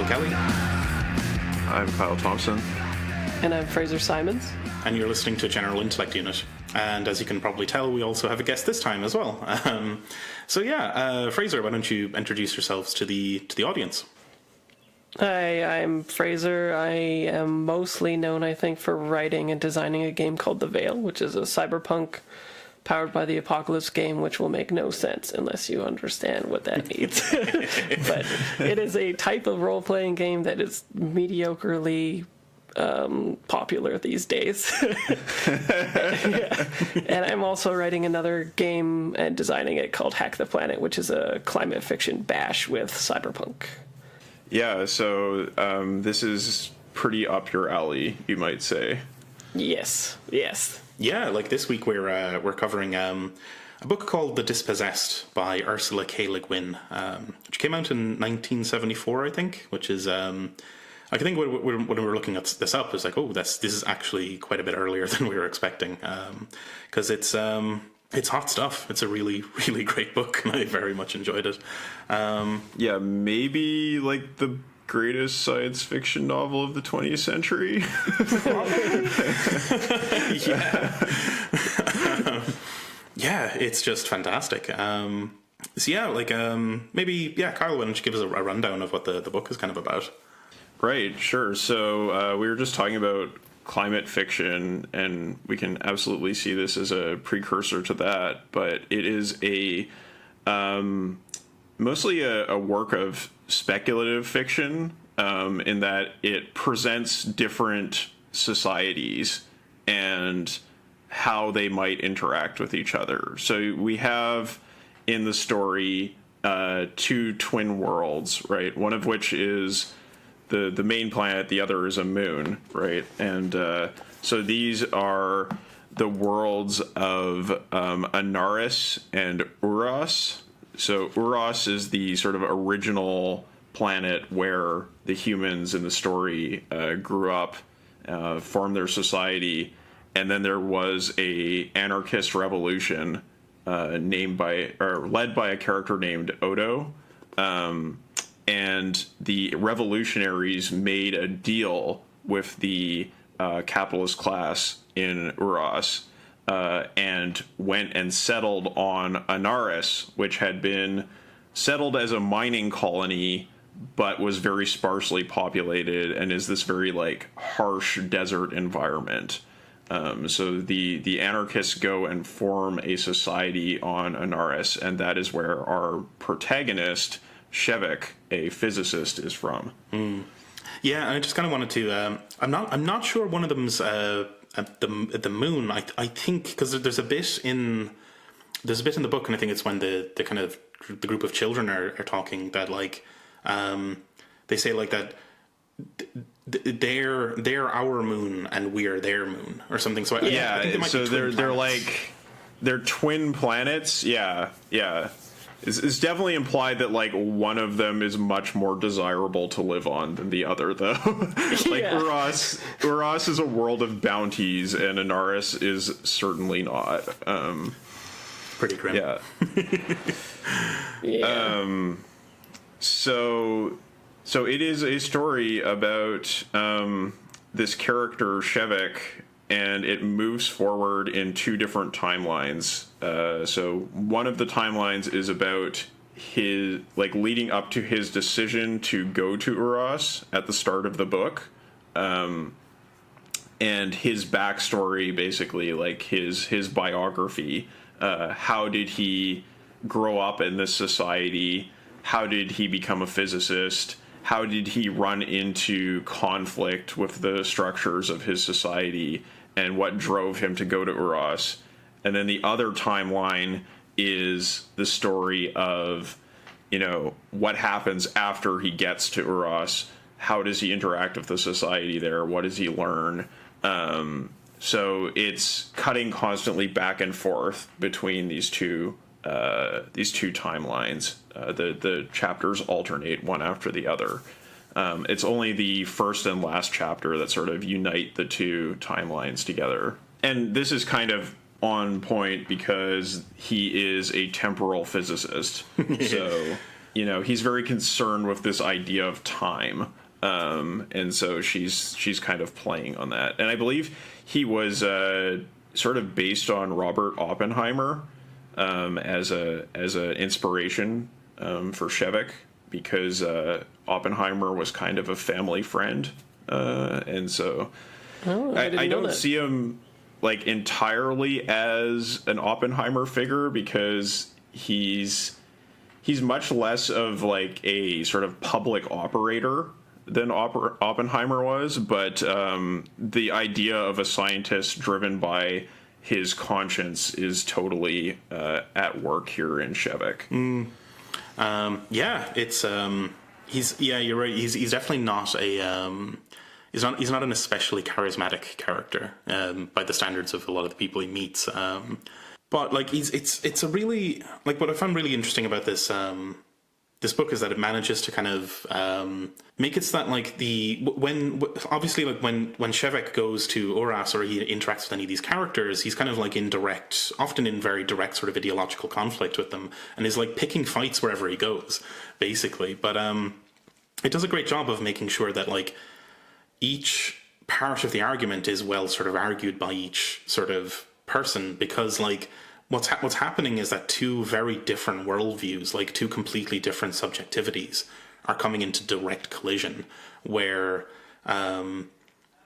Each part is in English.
Ursula Kelly. I'm Kyle Thompson. And I'm Fraser Simons. And you're listening to General Intellect Unit. And as you can probably tell, we also have a guest this time as well. Fraser, why don't you introduce yourselves to the audience? Hi, I'm Fraser. I am mostly known, I think, for writing and designing a game called The Veil, which is a cyberpunk powered by the apocalypse game, which will make no sense unless you understand what that means. But it is a type of role-playing game that is mediocrely popular these days. Yeah. And I'm also writing another game and designing it called Hack the Planet, which is a climate fiction bash with cyberpunk. Yeah, so this is pretty up your alley, you might say. Yes. Yeah, like this week we're covering a book called The Dispossessed by Ursula K. Guin, which came out in 1974, I think, which is... I think when we were looking at this up, it was like, oh, this is actually quite a bit earlier than we were expecting, because it's hot stuff. It's a really, really great book, and I very much enjoyed it. Yeah, maybe like the greatest science fiction novel of the 20th century. Yeah, it's just fantastic. Kyle, why don't you give us a rundown of what the book is kind of about? Right, sure. So we were just talking about climate fiction, and we can absolutely see this as a precursor to that, but it is mostly a work of speculative fiction, in that it presents different societies and how they might interact with each other. So we have in the story two twin worlds, right? One of which is the main planet, the other is a moon, right? And so these are the worlds of Anaris and Uras. So Uras is the sort of original planet where the humans in the story grew up, formed their society, and then there was a anarchist revolution led by a character named Odo. And the revolutionaries made a deal with the capitalist class in Uras, and went and settled on Anaris, which had been settled as a mining colony, but was very sparsely populated and is this very like harsh desert environment. So the anarchists go and form a society on Anaris, and that is where our protagonist, Shevik, a physicist, is from. Yeah, I just kind of wanted to. I'm not sure one of them's at the moon. I think because there's a bit in the book, and I think it's when the kind of the group of children are talking that like they say like that they're our moon and we're their moon or something. So I think they might be twin planets. They're twin planets. Yeah. It's definitely implied that, like, one of them is much more desirable to live on than the other, though. Like, yeah. Uras is a world of bounties, and Anaris is certainly not. Pretty grim. Yeah. Yeah. So it is a story about this character, Shevik, and it moves forward in two different timelines. So one of the timelines is about his, like, leading up to his decision to go to Uras at the start of the book. And his backstory, basically, like his biography. How did he grow up in this society? How did he become a physicist? How did he run into conflict with the structures of his society? And what drove him to go to Uras? And then the other timeline is the story of, what happens after he gets to Uras. How does he interact with the society there? What does he learn? So it's cutting constantly back and forth between these two timelines. The chapters alternate one after the other. It's only the first and last chapter that sort of unite the two timelines together. And this is kind of on point because he is a temporal physicist. So he's very concerned with this idea of time. And so she's kind of playing on that. And I believe he was sort of based on Robert Oppenheimer as a inspiration for Shevek, because Oppenheimer was kind of a family friend, and so I don't see him like entirely as an Oppenheimer figure, because he's much less of like a sort of public operator than Oppenheimer was, but the idea of a scientist driven by his conscience is totally at work here in Shevek. You're right. He's definitely not a he's not an especially charismatic character by the standards of a lot of the people he meets. But like it's a really, like, what I found really interesting about this this book is that it manages to kind of make it so that like when Shevek goes to Oras, or he interacts with any of these characters, he's kind of like often in very direct sort of ideological conflict with them, and is like picking fights wherever he goes, basically. But it does a great job of making sure that like each part of the argument is well sort of argued by each sort of person, because like what's happening is that two very different worldviews, like two completely different subjectivities, are coming into direct collision, where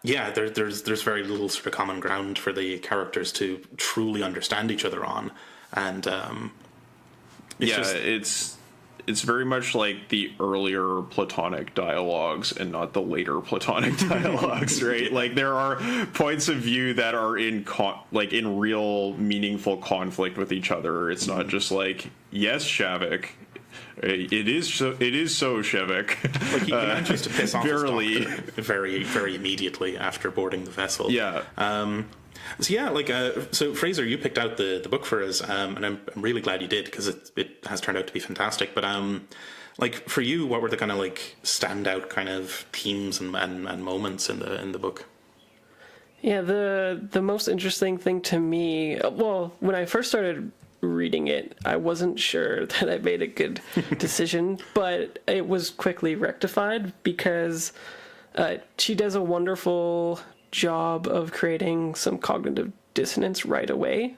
there's very little sort of common ground for the characters to truly understand each other on. And it's very much like the earlier Platonic dialogues and not the later Platonic dialogues, right? Like there are points of view that are in real meaningful conflict with each other. It's not just like, yes, Shevek, it is so Shevek. Like he manages to piss off his Verily. doctor very, very immediately after boarding the vessel. Yeah. So Fraser, you picked out the book for us, and I'm really glad you did, because it has turned out to be fantastic. But like for you, what were the kind of like standout kind of themes and moments in the book? Yeah, the most interesting thing to me, well, when I first started reading it, I wasn't sure that I made a good decision, but it was quickly rectified, because she does a wonderful job of creating some cognitive dissonance right away.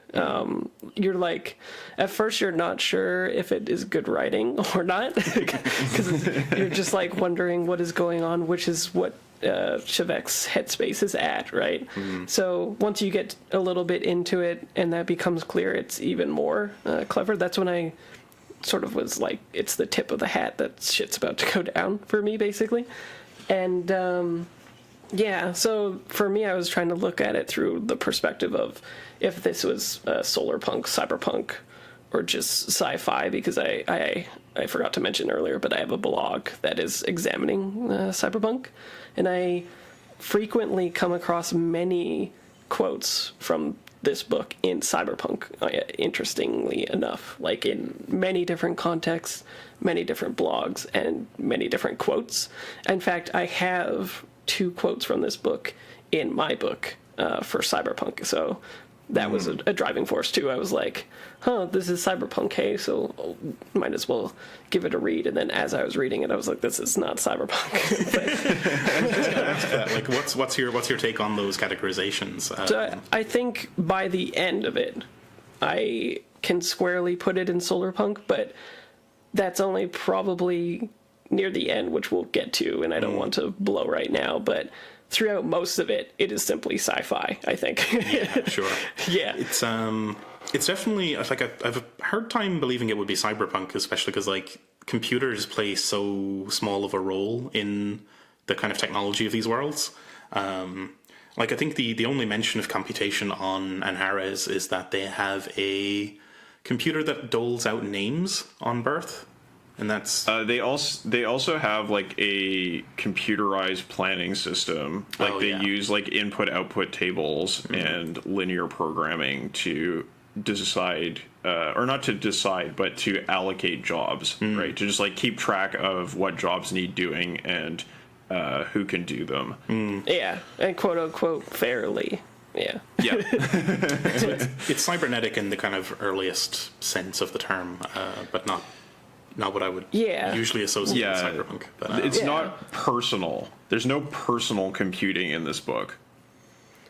You're like, at first you're not sure if it is good writing or not, because you're just like wondering what is going on, which is what Shevek's headspace is at, right? So once you get a little bit into it and that becomes clear, it's even more clever. That's when I sort of was like, it's the tip of the hat that shit's about to go down for me, basically. And yeah, so for me, I was trying to look at it through the perspective of if this was solar punk, cyberpunk, or just sci-fi, because I forgot to mention earlier, but I have a blog that is examining cyberpunk, and I frequently come across many quotes from this book in cyberpunk, interestingly enough, like in many different contexts, many different blogs, and many different quotes. In fact, I have 2 quotes from this book in my book for cyberpunk, so that was a driving force too. I was like, this is cyberpunk, hey, so might as well give it a read. And then as I was reading it, I was like, this is not cyberpunk. Like, what's your take on those categorizations? So I think by the end of it, I can squarely put it in solarpunk, but that's only probably near the end, which we'll get to, and I don't want to blow right now, but throughout most of it, it is simply sci-fi, I think. Yeah, sure. Yeah. It's definitely, like, I've a hard time believing it would be cyberpunk, especially because, like, computers play so small of a role in the kind of technology of these worlds. Like, I think the only mention of computation on Anhares is that they have a computer that doles out names on birth. And that's they also have like a computerized planning system. Like they use like input-output tables and linear programming to decide, or not to decide, but to allocate jobs, right? To just like keep track of what jobs need doing and who can do them. Yeah, and quote unquote fairly. Yeah. Yeah. So it's cybernetic in the kind of earliest sense of the term, but not not what I would Yeah. usually associate Yeah. with cyberpunk. But, It's Yeah. not personal. There's no personal computing in this book.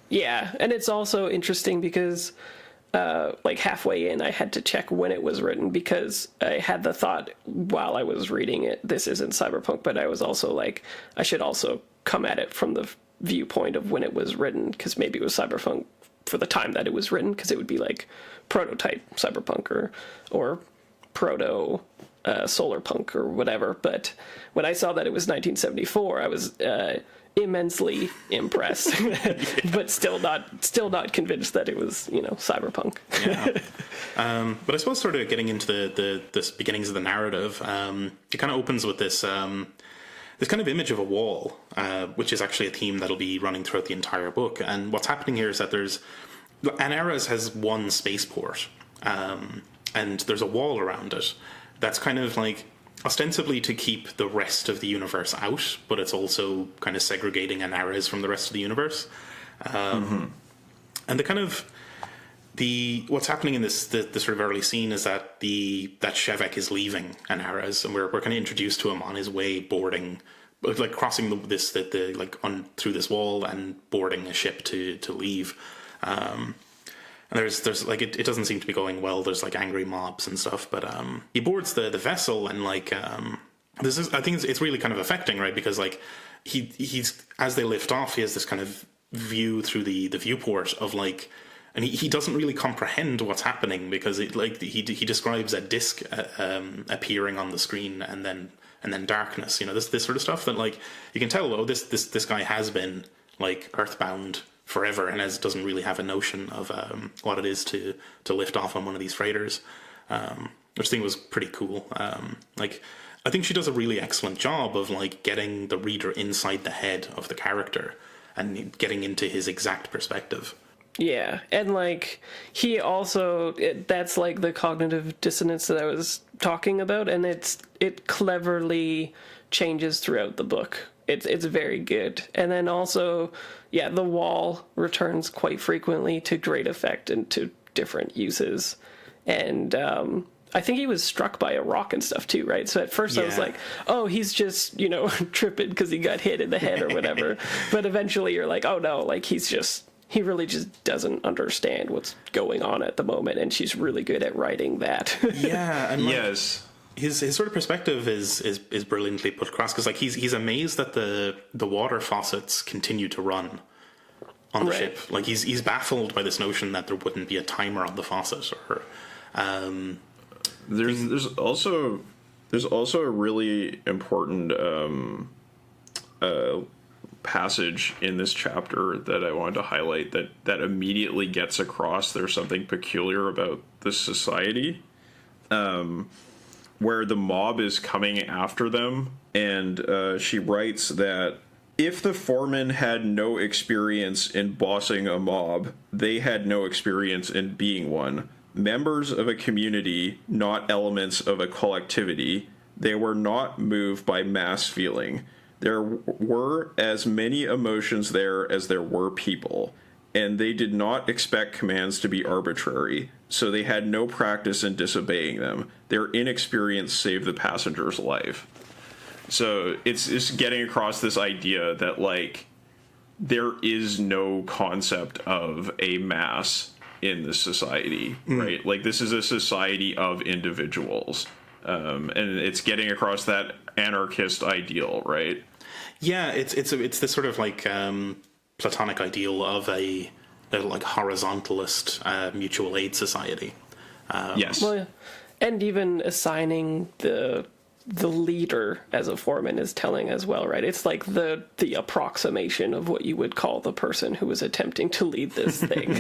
Yeah, and it's also interesting because like halfway in I had to check when it was written, because I had the thought while I was reading it, this isn't cyberpunk, but I was also like, I should also come at it from the viewpoint of when it was written, because maybe it was cyberpunk for the time that it was written, because it would be like prototype cyberpunk or proto solar punk or whatever. But when I saw that it was 1974, I was immensely impressed, but still not convinced that it was, cyberpunk. Yeah. But I suppose sort of getting into the beginnings of the narrative, it kind of opens with this this kind of image of a wall, which is actually a theme that'll be running throughout the entire book. And what's happening here is that Anaras has one spaceport, and there's a wall around it that's kind of like ostensibly to keep the rest of the universe out, but it's also kind of segregating Anaras from the rest of the universe. And what's happening in this sort of early scene is that that Shevek is leaving Anaras, and we're kind of introduced to him on his way boarding, like crossing through this wall and boarding a ship to leave. And there's like it doesn't seem to be going well. There's like angry mobs and stuff, but he boards the vessel, and like I think it's really kind of affecting, right? Because like he's as they lift off, he has this kind of view through the viewport of like, and he doesn't really comprehend what's happening, because he describes a disc appearing on the screen and then darkness, this sort of stuff that like you can tell, this guy has been like earthbound forever and doesn't really have a notion of what it is to lift off on one of these freighters, which I think was pretty cool. Like I think she does a really excellent job of like getting the reader inside the head of the character and getting into his exact perspective. Yeah, and like he also that's like the cognitive dissonance that I was talking about, and it cleverly changes throughout the book. It's very good. And then also, yeah, the wall returns quite frequently to great effect and to different uses. And I think he was struck by a rock and stuff too, right? So at first I was like, oh, he's just, tripping because he got hit in the head or whatever. But eventually you're like, oh no, like he really just doesn't understand what's going on at the moment. And she's really good at writing that. Yeah. And yes. His sort of perspective is brilliantly put across, because like he's amazed that the water faucets continue to run on the ship. Like he's baffled by this notion that there wouldn't be a timer on the faucet. Or there's also a really important passage in this chapter that I wanted to highlight that immediately gets across there's something peculiar about this society. Where the mob is coming after them, and she writes that if the foreman had no experience in bossing a mob, they had no experience in being one. Members of a community, not elements of a collectivity, they were not moved by mass feeling. There were as many emotions there as there were people, and they did not expect commands to be arbitrary, so they had no practice in disobeying them. Their inexperience saved the passenger's life. So it's getting across this idea that, like, there is no concept of a mass in this society, right? Like, this is a society of individuals. And it's getting across that anarchist ideal, right? Yeah, it's this sort of like Platonic ideal of a like horizontalist mutual aid society. Yes. Well, and even assigning the leader as a foreman is telling as well, right? It's like the approximation of what you would call the person who was attempting to lead this thing,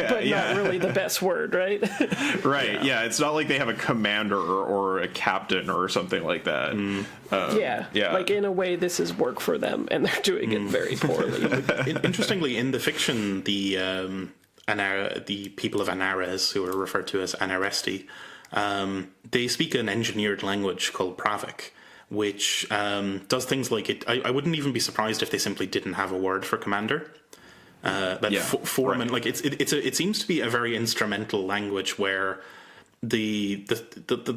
but not really the best word, right? Right. Yeah. It's not like they have a commander or a captain or something like that. Yeah. Like, in a way, this is work for them, and they're doing it very poorly. Interestingly, in the fiction, the people of Anaras, who are referred to as Anaresti, they speak an engineered language called Pravik, which does things like it. I wouldn't even be surprised if they simply didn't have a word for commander. Foreman, right. Like it seems to be a very instrumental language where the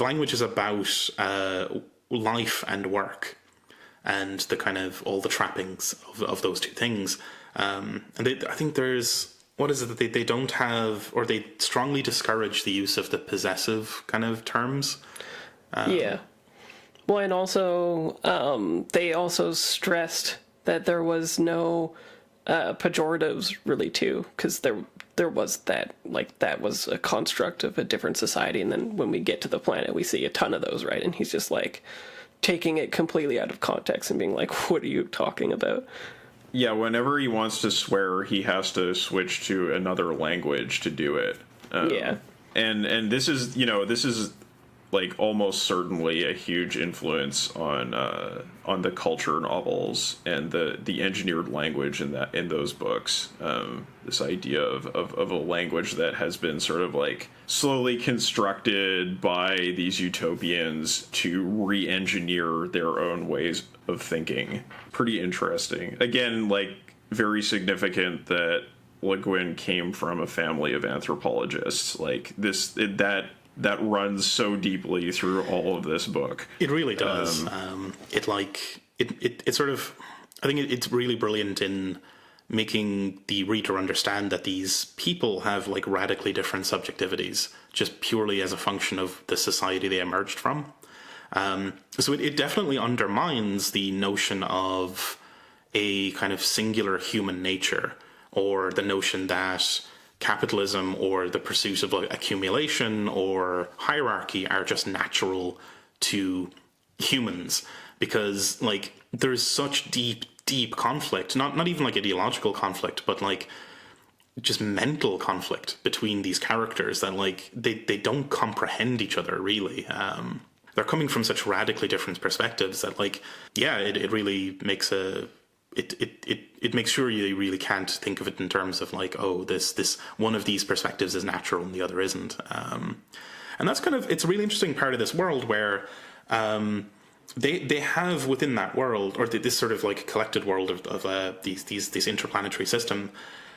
language is about life and work, and the kind of all the trappings of those two things. And I think there's, what is it that they don't have, or they strongly discourage the use of the possessive kind of terms. Yeah. Well, and also they also stressed that there was no pejoratives really too, because there was that, like, that was a construct of a different society, and then when we get to the planet we see a ton of those, right? And he's just like taking it completely out of context and being like, what are you talking about? Yeah, whenever he wants to swear, he has to switch to another language to do it. Yeah. And this is, this is like almost certainly a huge influence on the culture novels and the engineered language in those books. This idea of a language that has been sort of like slowly constructed by these utopians to re-engineer their own ways of thinking. Pretty interesting. Again, like, very significant that Le Guin came from a family of anthropologists. Like, that runs so deeply through all of this book. It really does. It sort of, I think it's really brilliant in making the reader understand that these people have like radically different subjectivities, just purely as a function of the society they emerged from. So it definitely undermines the notion of a kind of singular human nature, or the notion that capitalism or the pursuit of like accumulation or hierarchy are just natural to humans, because like there's such deep conflict, not even like ideological conflict, but like just mental conflict between these characters, that like they don't comprehend each other really. They're coming from such radically different perspectives that, like, yeah, it really makes it makes sure you really can't think of it in terms of like, oh, this one of these perspectives is natural and the other isn't. And that's kind of, it's a really interesting part of this world where they have within that world, or this sort of like collected world of these interplanetary system,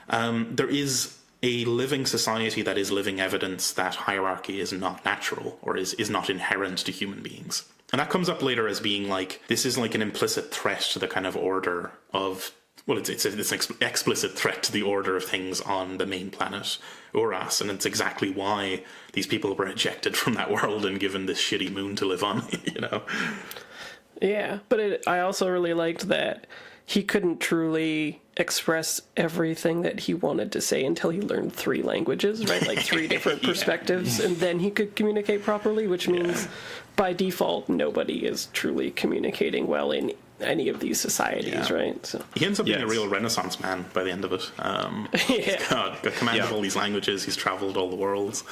there is a living society that is living evidence that hierarchy is not natural, or is not inherent to human beings. And that comes up later as being like, this is like an implicit threat to the kind of order of, well, it's an explicit threat to the order of things on the main planet, Uras, and it's exactly why these people were ejected from that world and given this shitty moon to live on, Yeah, but I also really liked that he couldn't truly express everything that he wanted to say until he learned 3 languages, right? Like 3 different perspectives, and then he could communicate properly, which means by default, nobody is truly communicating well in any of these societies, right? So he ends up being a real Renaissance man by the end of it. He's got command of all these languages. He's traveled all the worlds.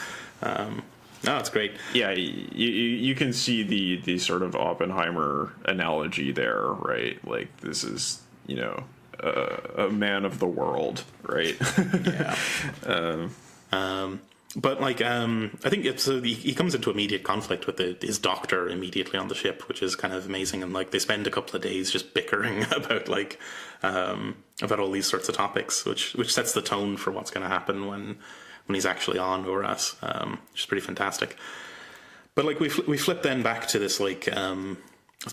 No, it's great. Yeah, you can see the sort of Oppenheimer analogy there, right? Like, this is, a man of the world, right? Yeah. But like, I think he comes into immediate conflict with his doctor immediately on the ship, which is kind of amazing. And like, they spend a couple of days just bickering about like, about all these sorts of topics, which sets the tone for what's going to happen when he's actually on Uras, which is pretty fantastic. But like, we flip then back to this like,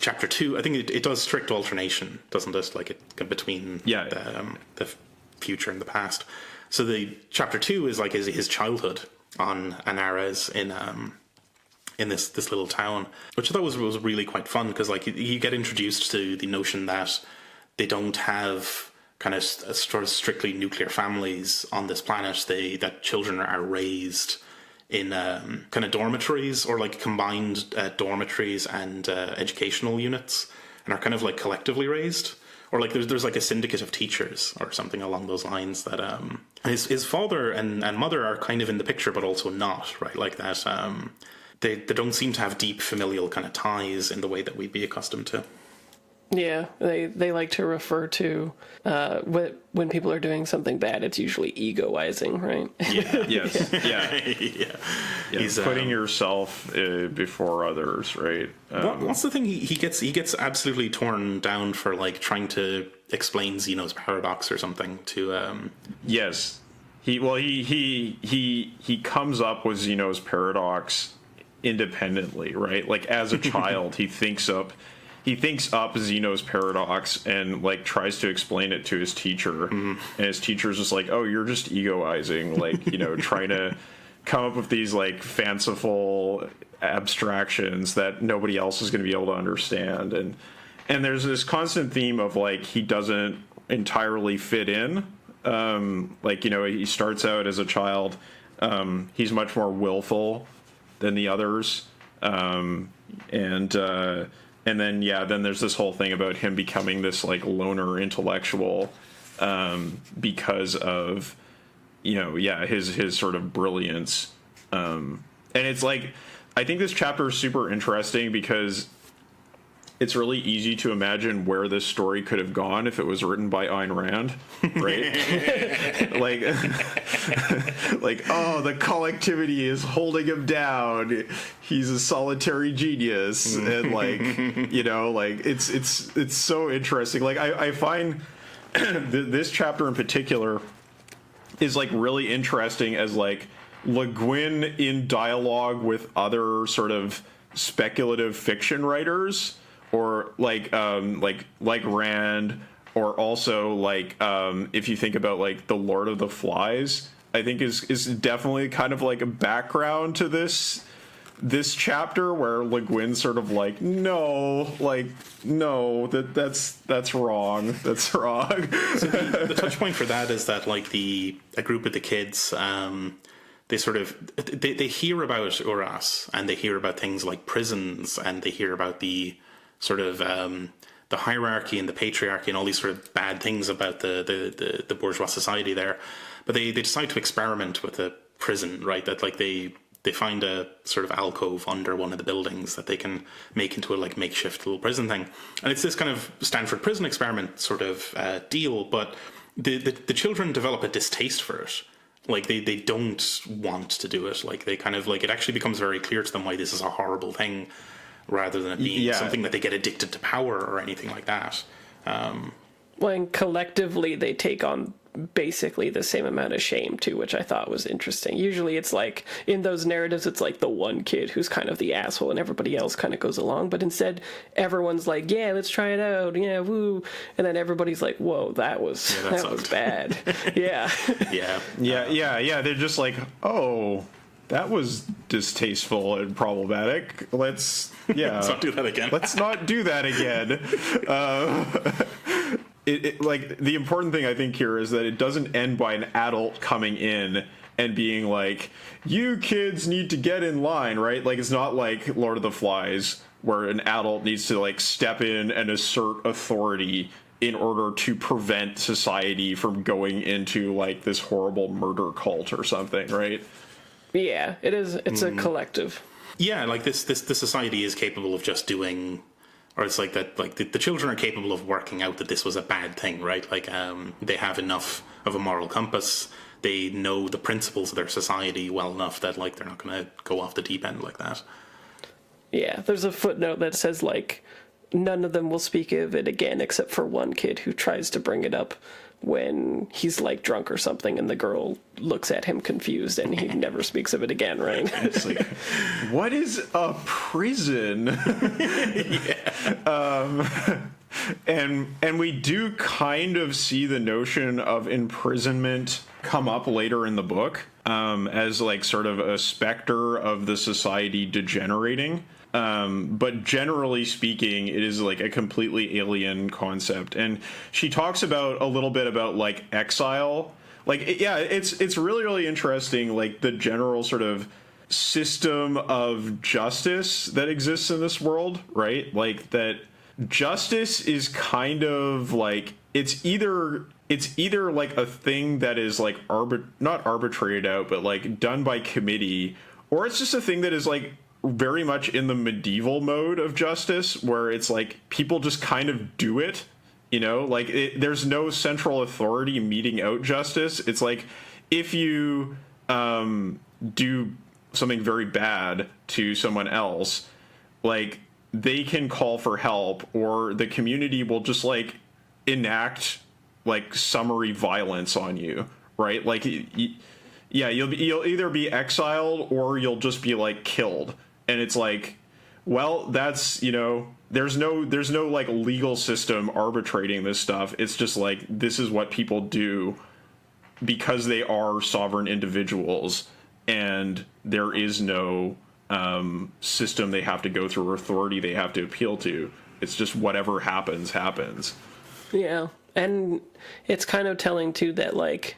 chapter 2. I think it does strict alternation, doesn't it? Like, it between the future and the past. So the chapter 2 is like his childhood on Anares in this little town, which I thought was really quite fun, because like you get introduced to the notion that they don't have kind of sort of strictly nuclear families on this planet. That children are raised in kind of dormitories, or like combined dormitories and educational units, and are kind of like collectively raised. Or like there's like a syndicate of teachers or something along those lines, that his father and mother are kind of in the picture, but also not, right? Like that they don't seem to have deep familial kind of ties in the way that we'd be accustomed to. Yeah, they like to refer to when people are doing something bad, it's usually egoizing, right? Yeah. Yes. Yeah. He's putting yourself before others, right? What's the thing? He gets absolutely torn down for like trying to explain Zeno's paradox or something to. Yes. He comes up with Zeno's paradox independently, right? Like as a child, he thinks up Zeno's paradox and like tries to explain it to his teacher, and his teacher's just like, "Oh, you're just egoizing, like, you know, trying to come up with these like fanciful abstractions that nobody else is going to be able to understand." And there's this constant theme of like he doesn't entirely fit in. Like, you know, he starts out as a child, he's much more willful than the others, and then then there's this whole thing about him becoming this like loner intellectual, because of, you know, his sort of brilliance, and it's like, I think this chapter is super interesting because it's really easy to imagine where this story could have gone if it was written by Ayn Rand, right? like, oh, the collectivity is holding him down. He's a solitary genius, and like, you know, like it's so interesting. Like I find this chapter in particular is like really interesting as like Le Guin in dialogue with other sort of speculative fiction writers, or like Rand, or also like if you think about like the Lord of the Flies, I think is definitely kind of like a background to this chapter where Le Guin's sort of like, no, that's wrong. That's wrong. So the touch point for that is that like a group of the kids, they sort of they hear about Uras, and they hear about things like prisons, and they hear about the sort of the hierarchy and the patriarchy and all these sort of bad things about the bourgeois society there. But they decide to experiment with a prison, right? That like they find a sort of alcove under one of the buildings that they can make into a like makeshift little prison thing. And it's this kind of Stanford prison experiment sort of deal, but the children develop a distaste for it. Like they don't want to do it. Like they kind of like, it actually becomes very clear to them why this is a horrible thing, rather than it being something that they get addicted to power or anything like that. When collectively they take on basically the same amount of shame too, which I thought was interesting. Usually it's like in those narratives it's like the one kid who's kind of the asshole and everybody else kind of goes along, but instead everyone's like, yeah, let's try it out, yeah, woo, and then everybody's like, whoa, that was bad. yeah they're just like, oh, that was distasteful and problematic. Let's not do that again. Let's not do that again. Like the important thing I think here is that it doesn't end by an adult coming in and being like, you kids need to get in line, right? Like it's not like Lord of the Flies where an adult needs to like step in and assert authority in order to prevent society from going into like this horrible murder cult or something, right? Yeah, it is. It's a collective. Yeah, like this society is capable of just doing, or it's like that. Like the children are capable of working out that this was a bad thing, right? Like they have enough of a moral compass. They know the principles of their society well enough that like they're not going to go off the deep end like that. Yeah, there's a footnote that says like none of them will speak of it again except for one kid who tries to bring it up when he's like drunk or something, and the girl looks at him confused, and he never speaks of it again, right? It's like, what is a prison? And we do kind of see the notion of imprisonment come up later in the book, as like sort of a specter of the society degenerating. But generally speaking, it is like a completely alien concept. And she talks about a little bit about like exile. Like, it's really, really interesting. Like the general sort of system of justice that exists in this world, right? Like that justice is kind of like, it's either like a thing that is like not arbitrated out, but like done by committee, or it's just a thing that is like very much in the medieval mode of justice, where it's like people just kind of do it, you know, like there's no central authority meting out justice. It's like if you do something very bad to someone else, like they can call for help, or the community will just like enact like summary violence on you, right? Like you'll either be exiled or you'll just be like killed. And it's like, well, that's, there's no like legal system arbitrating this stuff. It's just like, this is what people do because they are sovereign individuals, and there is no system they have to go through or authority they have to appeal to. It's just whatever happens. Yeah, and it's kind of telling too that like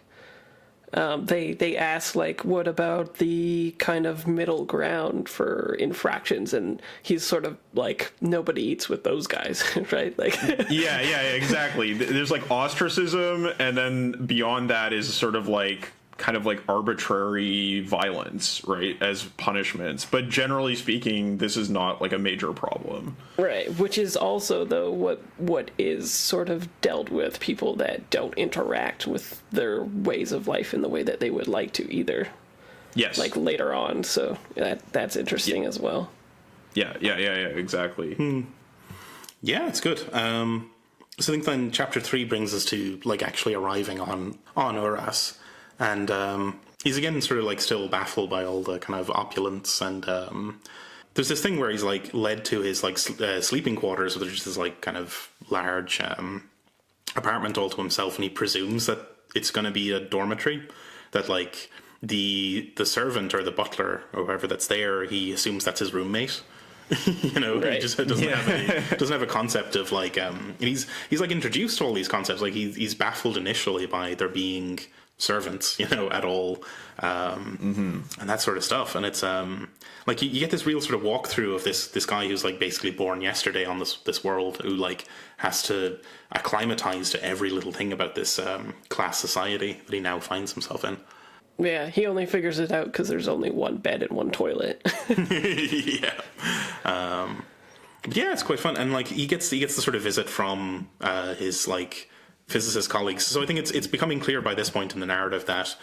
they ask like, what about the kind of middle ground for infractions, and he's sort of like, nobody eats with those guys, right? Like yeah, exactly. There's like ostracism, and then beyond that is sort of like kind of like arbitrary violence, right, as punishments. But generally speaking, this is not like a major problem, right? Which is also though what is sort of dealt with people that don't interact with their ways of life in the way that they would like to either. Yes, like later on. So that's interesting as well. Yeah, exactly. Yeah, it's good. So I think then chapter 3 brings us to like actually arriving on Uras. And he's again sort of like still baffled by all the kind of opulence, and there's this thing where he's like led to his like sleeping quarters, which is this like kind of large apartment all to himself, and he presumes that it's going to be a dormitory, that like the servant or the butler or whoever that's there, he assumes that's his roommate. Right. He just doesn't have a concept of like he's like introduced to all these concepts, like he's baffled initially by there being servants, at all, and that sort of stuff. And it's like you get this real sort of walkthrough of this guy who's like basically born yesterday on this world, who like has to acclimatize to every little thing about this class society that he now finds himself in. Yeah, he only figures it out because there's only one bed and one toilet. Yeah. Yeah, it's quite fun, and like he gets the sort of visit from his like physicist colleagues. So I think it's becoming clear by this point in the narrative that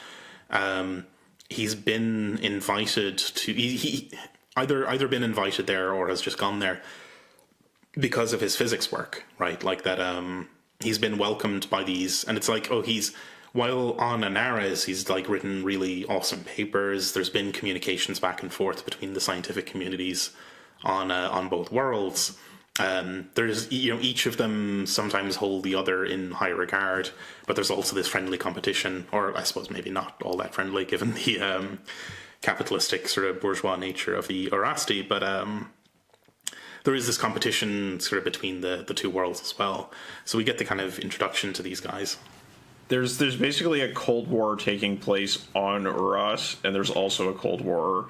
he's been invited to he either been invited there or has just gone there because of his physics work, right? Like that he's been welcomed by these, and it's like, while on Anaris, he's like written really awesome papers. There's been communications back and forth between the scientific communities on both worlds. There's each of them sometimes hold the other in high regard, but there's also this friendly competition, or I suppose maybe not all that friendly given the capitalistic sort of bourgeois nature of the Orasti, but there is this competition sort of between the two worlds as well. So we get the kind of introduction to these guys. There's basically a Cold War taking place on Uras, and there's also a Cold War,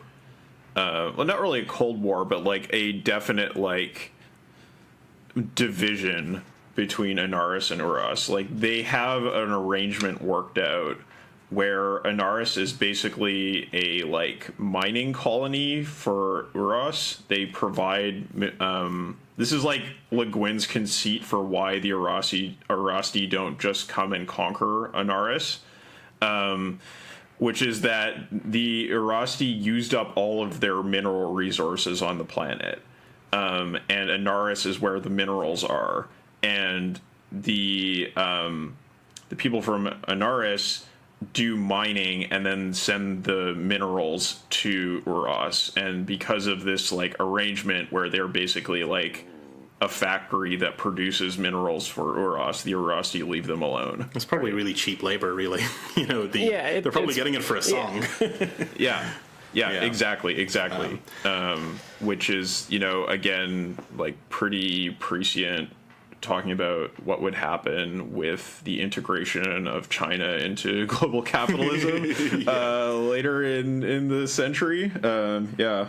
well, not really a Cold War, but like a definite like division between Anaris and Uras. Like they have an arrangement worked out where Anaris is basically a like mining colony for Uras. They provide this is like Le Guin's conceit for why the Urasti don't just come and conquer Anaris, which is that the Urasti used up all of their mineral resources on the planet, and Anaris is where the minerals are, and the people from Anaris do mining and then send the minerals to Uras, and because of this like arrangement where they're basically like a factory that produces minerals for Uras, the Urasti leave them alone. It's probably really cheap labor, really. They're probably getting it for a song. Yeah. Exactly. Which is, again, like pretty prescient, talking about what would happen with the integration of China into global capitalism later in the century. I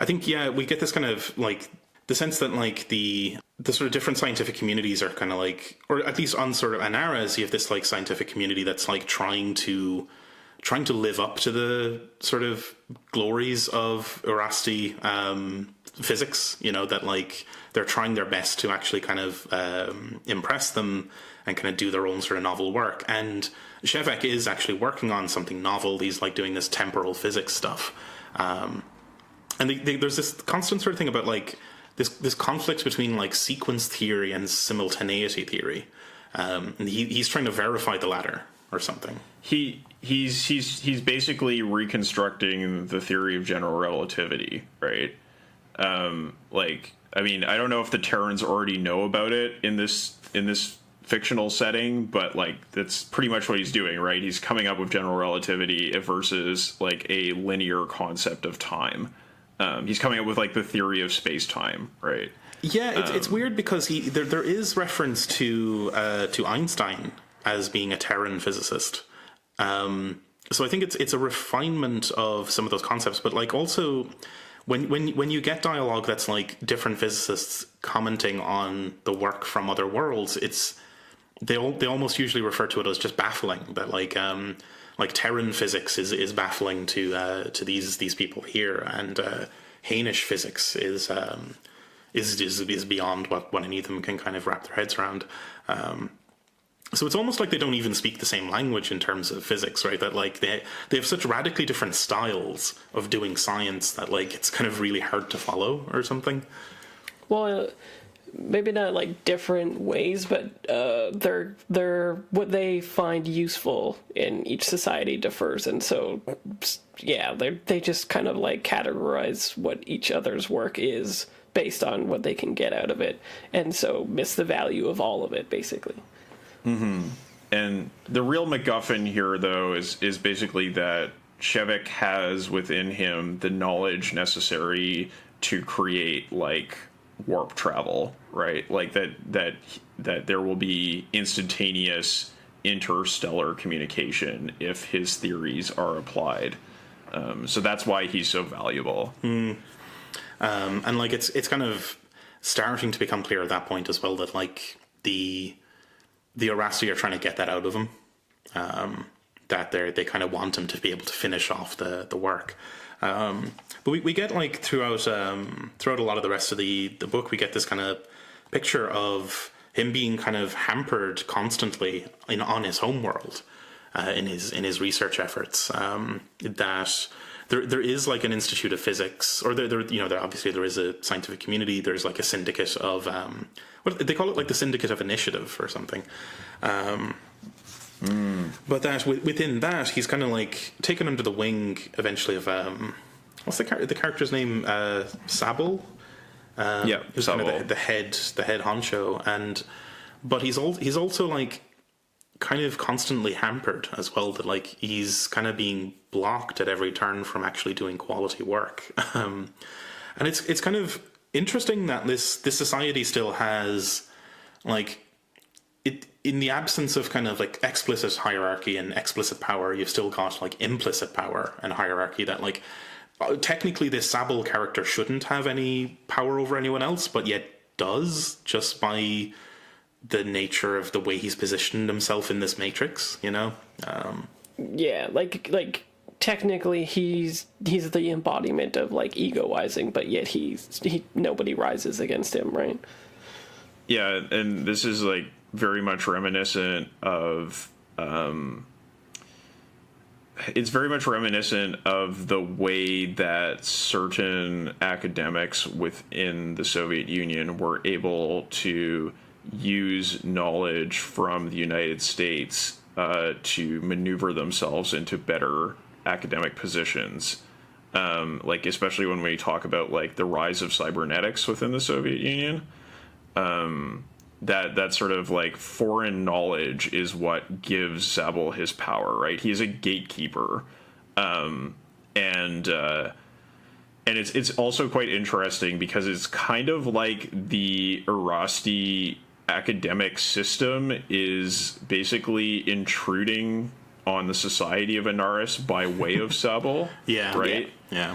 think we get this kind of like the sense that like the sort of different scientific communities are kind of like, or at least on sort of Anaras, you have this like scientific community that's like trying to live up to the sort of glories of Urasti physics, that like they're trying their best to actually kind of impress them and kind of do their own sort of novel work. And Shevek is actually working on something novel. He's like doing this temporal physics stuff. And there's this constant sort of thing about like this conflict between like sequence theory and simultaneity theory. And he's trying to verify the latter, or something. He's basically reconstructing the theory of general relativity, right? I mean, I don't know if the Terrans already know about it in this fictional setting, but like that's pretty much what he's doing, right? He's coming up with general relativity versus like a linear concept of time. He's coming up with like the theory of space-time, right? Yeah, it's weird because there is reference to Einstein as being a Terran physicist. So I think it's a refinement of some of those concepts, but like also when you get dialogue that's like different physicists commenting on the work from other worlds, they almost usually refer to it as just baffling. That like Terran physics is baffling to these people here, and Hainish physics is beyond what any of them can kind of wrap their heads around. So it's almost like they don't even speak the same language in terms of physics, right? That like they have such radically different styles of doing science that like it's kind of really hard to follow or something. Well, maybe not like different ways, but they're what they find useful in each society differs, and so yeah, they just kind of like categorize what each other's work is based on what they can get out of it, and so miss the value of all of it basically. Mm-hmm. And the real MacGuffin here, though, is basically that Shevik has within him the knowledge necessary to create like warp travel, right? Like that there will be instantaneous interstellar communication if his theories are applied. So that's why he's so valuable. And like it's kind of starting to become clear at that point as well that like the Erasti are trying to get that out of him. That they kind of want him to be able to finish off the work. But we get like throughout a lot of the rest of the book, we get this kind of picture of him being kind of hampered constantly on his homeworld, in his research efforts. That there is like an institute of physics, or there obviously there is a scientific community. There's like a syndicate of what they call it, like the syndicate of initiative or something. But that within that, he's kind of like taken under the wing eventually of what's the character's name? Sable. Who's kind of the head honcho, but he's also like kind of constantly hampered as well. That like he's kind of being blocked at every turn from actually doing quality work. And it's kind of interesting that this society still has like it in the absence of kind of like explicit hierarchy and explicit power. You've still got like implicit power and hierarchy that like technically this Sable character shouldn't have any power over anyone else, but yet does, just by the nature of the way he's positioned himself in this matrix, you know? Yeah, like technically he's the embodiment of like egoizing, but yet nobody rises against him, right? Yeah, and this is like very much reminiscent of it's very much reminiscent of the way that certain academics within the Soviet Union were able to use knowledge from the United States to maneuver themselves into better academic positions. Like especially when we talk about like the rise of cybernetics within the Soviet Union, that sort of like foreign knowledge is what gives Sable his power, right? He's a gatekeeper, and it's also quite interesting because it's kind of like the Erasti academic system is basically intruding on the society of Anaris by way of Sable. Yeah. Right? Yeah.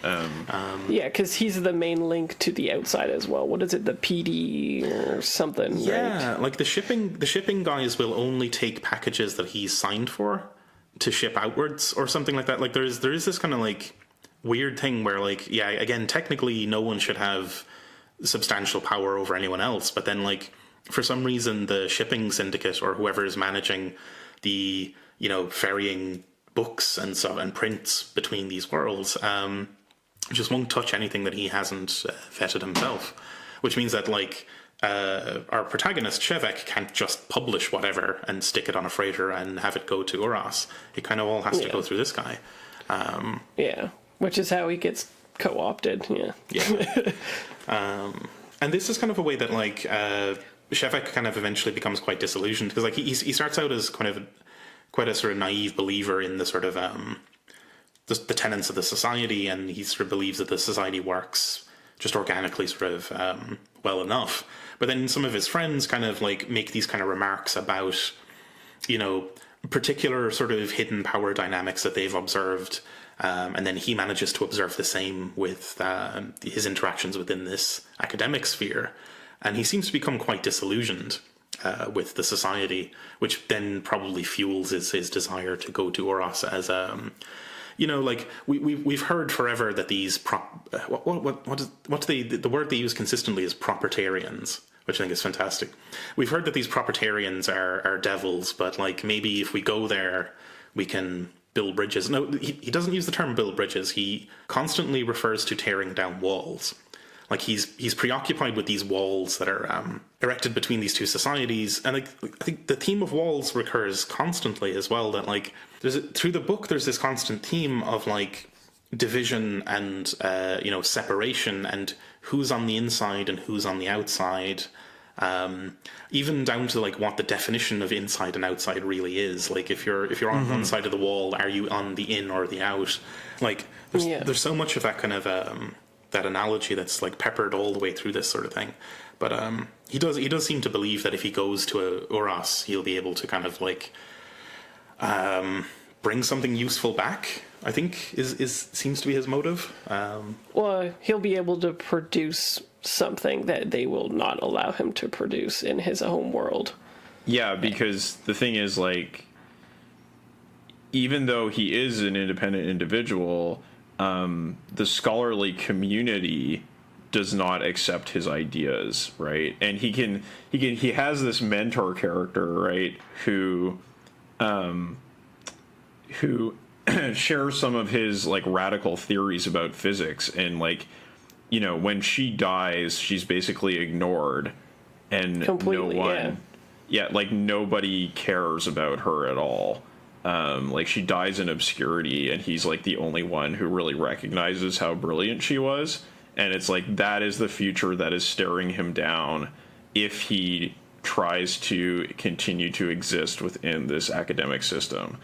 Yeah, because he's the main link to the outside as well. What is it, the PD or something? Yeah, right? like the shipping guys will only take packages that he's signed for to ship outwards or something like that. Like there is this kind of like weird thing where like, yeah, again, technically no one should have substantial power over anyone else, but then like for some reason the shipping syndicate or whoever is managing the ferrying books and stuff and prints between these worlds just won't touch anything that he hasn't vetted himself, which means that like our protagonist Shevek can't just publish whatever and stick it on a freighter and have it go to Uras. It kind of all has to go through this guy. Which is how he gets co-opted. And this is kind of a way that like Shevek kind of eventually becomes quite disillusioned, because like he starts out as kind of quite a sort of naive believer in the sort of the tenets of the society, and he sort of believes that the society works just organically sort of well enough. But then some of his friends kind of like make these kind of remarks about, you know, particular sort of hidden power dynamics that they've observed. And then he manages to observe the same with his interactions within this academic sphere. And he seems to become quite disillusioned with the society, which then probably fuels his desire to go to Uras as you know, like we've heard forever that these the word they use consistently is propertarians, which I think is fantastic. We've heard that these propertarians are devils, but like maybe if we go there, we can build bridges. No, he doesn't use the term build bridges. He constantly refers to tearing down walls. Like he's preoccupied with these walls that are erected between these two societies, and like I think the theme of walls recurs constantly as well. That like through the book, there's this constant theme of like division and you know, separation, and who's on the inside and who's on the outside. Even down to like what the definition of inside and outside really is. Like if you're on one side of the wall, are you on the in or the out? Like there's so much of that kind of that analogy that's like peppered all the way through this sort of thing. But he does seem to believe that if he goes to Uras, he'll be able to kind of like bring something useful back. I think seems to be his motive. Well, he'll be able to produce something that they will not allow him to produce in his home world. Yeah, because the thing is, like, even though he is an independent individual, the scholarly community does not accept his ideas, right? And he has this mentor character, right, who shares some of his like radical theories about physics, and like, you know, when she dies, she's basically ignored, and completely, like nobody cares about her at all. Like she dies in obscurity, and he's like the only one who really recognizes how brilliant she was. And it's like, that is the future that is staring him down if he tries to continue to exist within this academic system,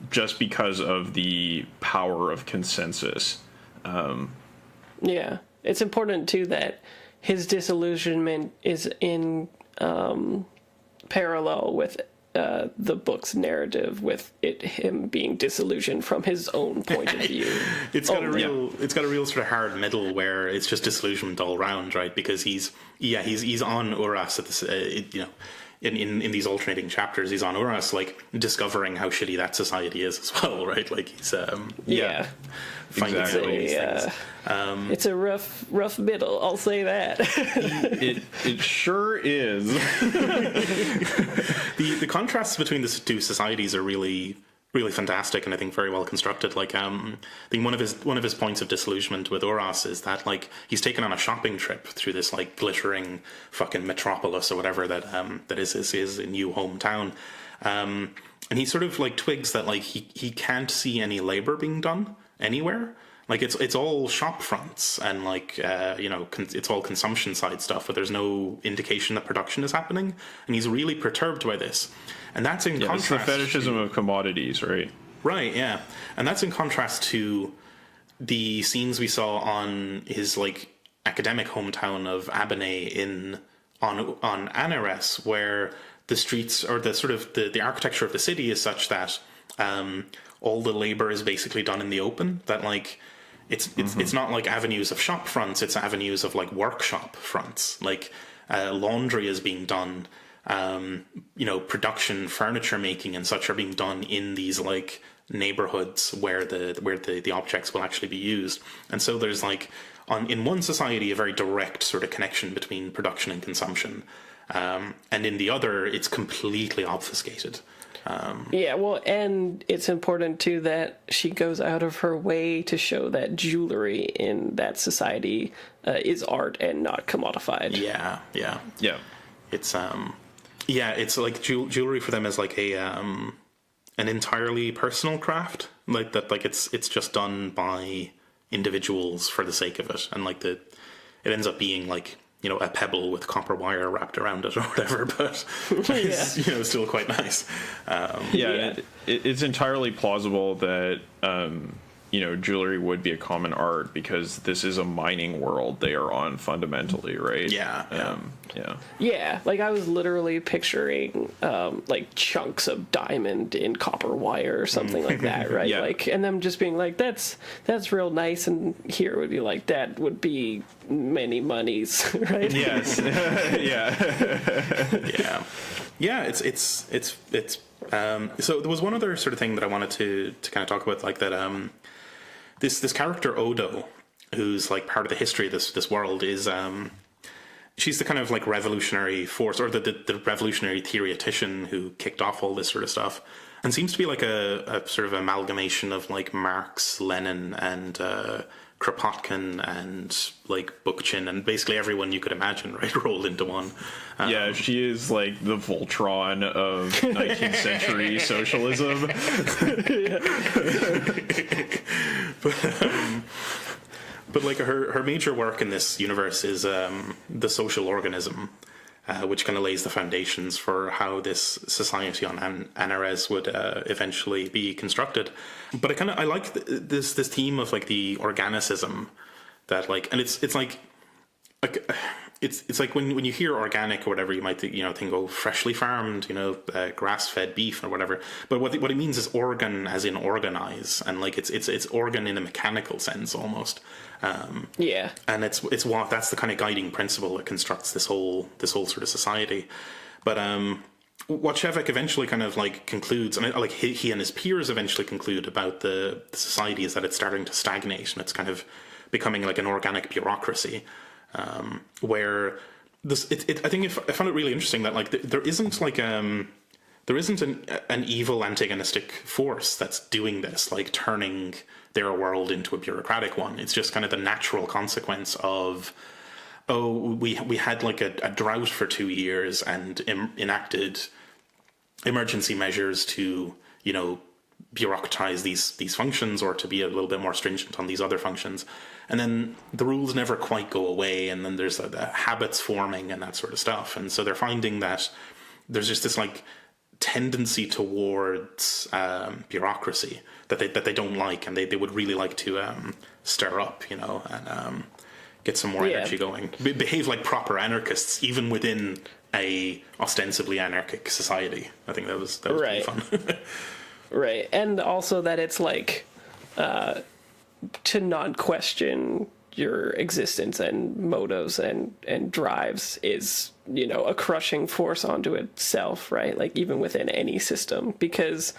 just because of the power of consensus. Yeah, it's important too that his disillusionment is in parallel with the book's narrative, with him being disillusioned from his own point of view. It's got a real sort of hard middle where it's just disillusionment all round, right? Because he's on Uras at this, you know, in these alternating chapters, he's on Uras, like discovering how shitty that society is as well, right? Like he's finding exactly. these things. It's a rough middle, I'll say that. It sure is. The contrasts between the two societies are really fantastic, and I think very well constructed. Like I think one of his points of disillusionment with Uras is that like he's taken on a shopping trip through this like glittering fucking metropolis or whatever that is his new hometown, and he sort of like twigs that like he can't see any labor being done anywhere. Like it's all shop fronts and like you know, it's all consumption side stuff, but there's no indication that production is happening, and he's really perturbed by this. And that's in contrast. It's the fetishism of commodities, right? Right, yeah, and that's in contrast to the scenes we saw on his like academic hometown of Abene on Anares, where the streets or the sort of the architecture of the city is such that all the labor is basically done in the open. That like it's not like avenues of shop fronts; it's avenues of like workshop fronts. Like laundry is being done. You know, production, furniture making, and such are being done in these like neighborhoods where the objects will actually be used. And so there's like in one society a very direct sort of connection between production and consumption, and in the other it's completely obfuscated. Yeah, well, and it's important too that she goes out of her way to show that jewelry in that society is art and not commodified. Yeah. It's it's like jewelry for them is like a an entirely personal craft, like that. Like it's just done by individuals for the sake of it, and like it ends up being like, you know, a pebble with copper wire wrapped around it or whatever, but it's, you know, still quite nice. It's entirely plausible that, you know, jewelry would be a common art because this is a mining world they are on fundamentally, right? Yeah, like I was literally picturing like chunks of diamond in copper wire or something like that, right? Yeah. Like, and them just being like, that's real nice, and here would be like, that would be many monies, right? Yes. It's so there was one other sort of thing that I wanted to kind of talk about, like that this character Odo, who's like part of the history of this world, is she's the kind of like revolutionary force, or the revolutionary theoretician who kicked off all this sort of stuff, and seems to be like a sort of amalgamation of like Marx, Lenin, and Kropotkin, and like Bookchin, and basically everyone you could imagine, right, rolled into one. She is like the Voltron of 19th century socialism. But like her major work in this universe is the social organism, which kind of lays the foundations for how this society on Anares would eventually be constructed. But I like this theme of like the organicism that like, and it's like it's like when you hear organic or whatever, you might think, oh, freshly farmed, grass fed beef or whatever. But what it means is organ, as in organize, and like it's organ in a mechanical sense almost. And that's the kind of guiding principle that constructs this whole sort of society. But what Shevek eventually kind of like concludes, and like he and his peers eventually conclude about the society, is that it's starting to stagnate and it's kind of becoming like an organic bureaucracy. Where this, I think I found it really interesting that like there isn't like there isn't an evil antagonistic force that's doing this, like turning their world into a bureaucratic one. It's just kind of the natural consequence of, we had like a drought for 2 years and enacted emergency measures to bureaucratize these functions, or to be a little bit more stringent on these other functions. And then the rules never quite go away, and then there's the habits forming and that sort of stuff. And so they're finding that there's just this like tendency towards bureaucracy that they don't like, and they would really like to stir up, and get some more energy going. Behave like proper anarchists, even within a ostensibly anarchic society. I think that was right. pretty fun. Right, and also that it's like to not question your existence and motives and drives is, a crushing force onto itself, right? Like even within any system, because,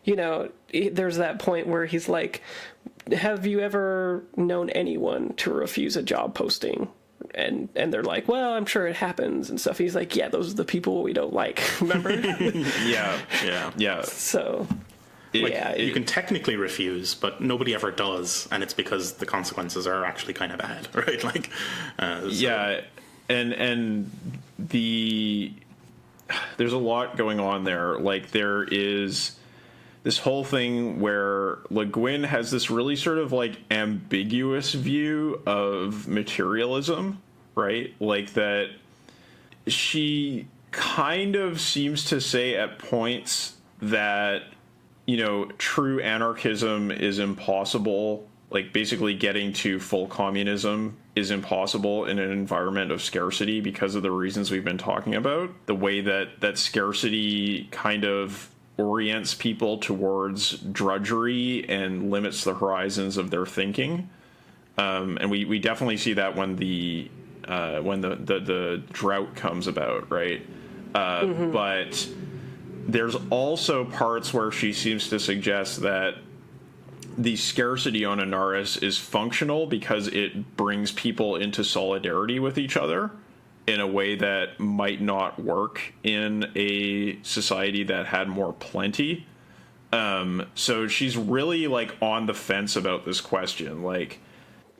there's that point where he's like, have you ever known anyone to refuse a job posting? And they're like, well, I'm sure it happens and stuff. He's like, yeah, those are the people we don't like. Remember? Yeah. So... you can technically refuse, but nobody ever does, and it's because the consequences are actually kind of bad, right? Like, and there's a lot going on there. Like, there is this whole thing where Le Guin has this really sort of like ambiguous view of materialism, right? Like that she kind of seems to say at points that true anarchism is impossible. Like basically getting to full communism is impossible in an environment of scarcity because of the reasons we've been talking about. The way that scarcity kind of orients people towards drudgery and limits the horizons of their thinking. And we definitely see that when the drought comes about, right? But there's also parts where she seems to suggest that the scarcity on Anaris is functional because it brings people into solidarity with each other. in a way that might not work in a society that had more plenty. So she's really like on the fence about this question. Like,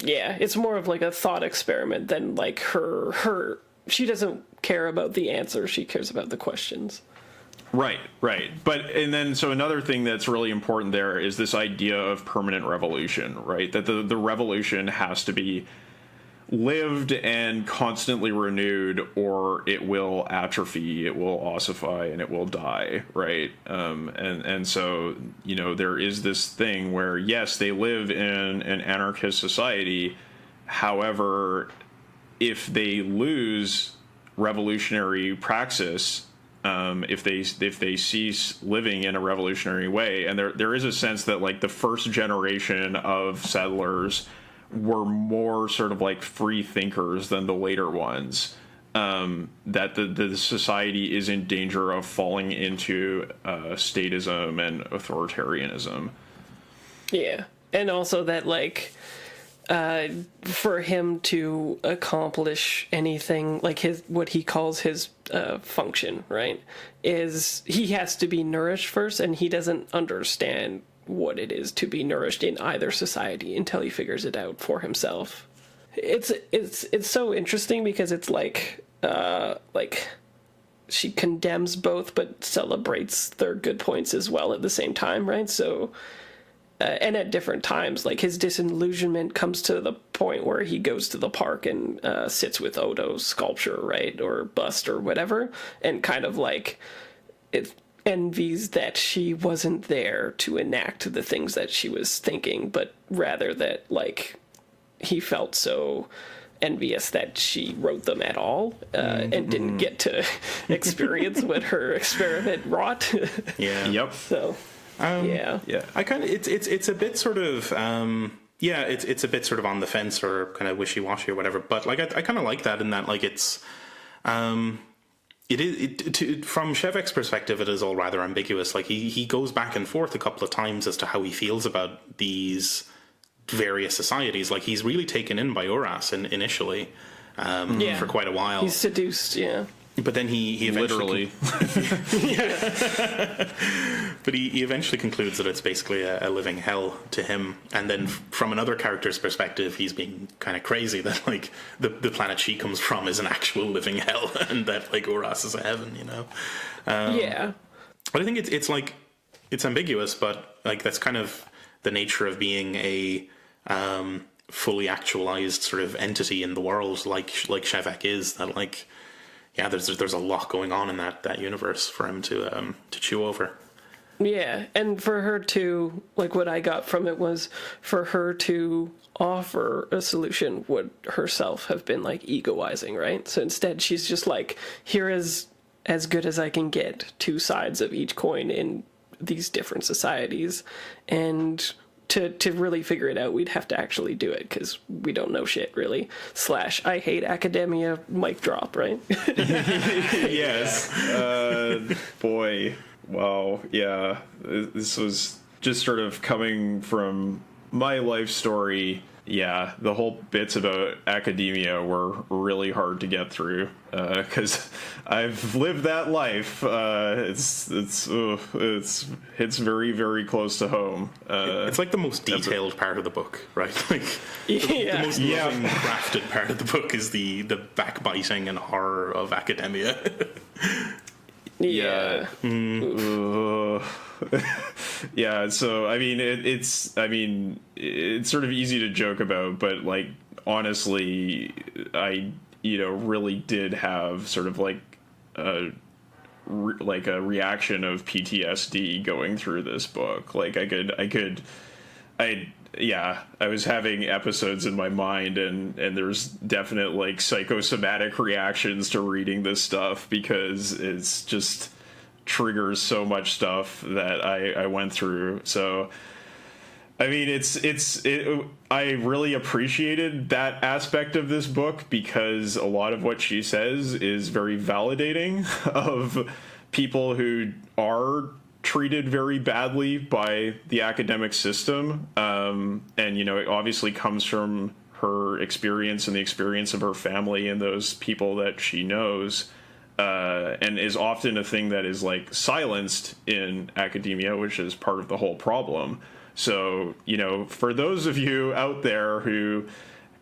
yeah, it's more of like a thought experiment than like her. She doesn't care about the answer. She cares about the questions. Right. But, and then, so another thing that's really important there is this idea of permanent revolution, right? That the revolution has to be lived and constantly renewed, or it will atrophy, it will ossify, and it will die, right? And so, you know, there is this thing where, yes, they live in an anarchist society. However, if they lose revolutionary praxis, if they cease living in a revolutionary way, and there is a sense that like the first generation of settlers were more sort of like free thinkers than the later ones, that the society is in danger of falling into statism and authoritarianism. Yeah, and also that like for him to accomplish anything like what he calls his function, right, is he has to be nourished first, and he doesn't understand what it is to be nourished in either society until he figures it out for himself. It's so interesting because it's like she condemns both but celebrates their good points as well at the same time, right? So and at different times, like his disillusionment comes to the point where he goes to the park and sits with Odo's sculpture, right, or bust or whatever, and kind of like it envies that she wasn't there to enact the things that she was thinking, but rather that like he felt so envious that she wrote them at all and didn't get to experience what her experiment wrought. Yeah. Yep. So. Yeah. I kind of it's a bit sort of it's a bit sort of on the fence or kind of wishy-washy or whatever, but like I kind of like that in that like it's from Shevek's perspective it is all rather ambiguous. Like he goes back and forth a couple of times as to how he feels about these various societies. Like he's really taken in by Uras initially for quite a while. He's seduced, yeah. But then he eventually... Literally. But he eventually concludes that it's basically a living hell to him. And then from another character's perspective, he's being kind of crazy that, like, the planet she comes from is an actual living hell and that, like, Uras is a heaven, you know? But I think it's like... It's ambiguous, but, like, that's kind of the nature of being a... fully actualized sort of entity in the world like Shevek is, that, like... Yeah, there's a lot going on in that universe for him to chew over. Yeah, and for her to, like, what I got from it was for her to offer a solution would herself have been, like, egoizing, right? So instead she's just like, here is as good as I can get, two sides of each coin in these different societies, and... To really figure it out, we'd have to actually do it, because we don't know shit, really. / I hate academia, mic drop, right? Yes. Boy. Wow. Yeah. This was just sort of coming from my life story. Yeah, the whole bits about academia were really hard to get through because I've lived that life. It hits very, very close to home. It's like the most detailed part of the book, right? Like the most loving, crafted part of the book is the backbiting and horror of academia. Yeah. Yeah, so I mean it's sort of easy to joke about, but like honestly I really did have sort of like a reaction of PTSD going through this book. Like I was having episodes in my mind, and there's definite like psychosomatic reactions to reading this stuff because it's just triggers so much stuff that I went through. So I mean I really appreciated that aspect of this book because a lot of what she says is very validating of people who are treated very badly by the academic system, and it obviously comes from her experience and the experience of her family and those people that she knows, and is often a thing that is like silenced in academia, which is part of the whole problem. So, for those of you out there who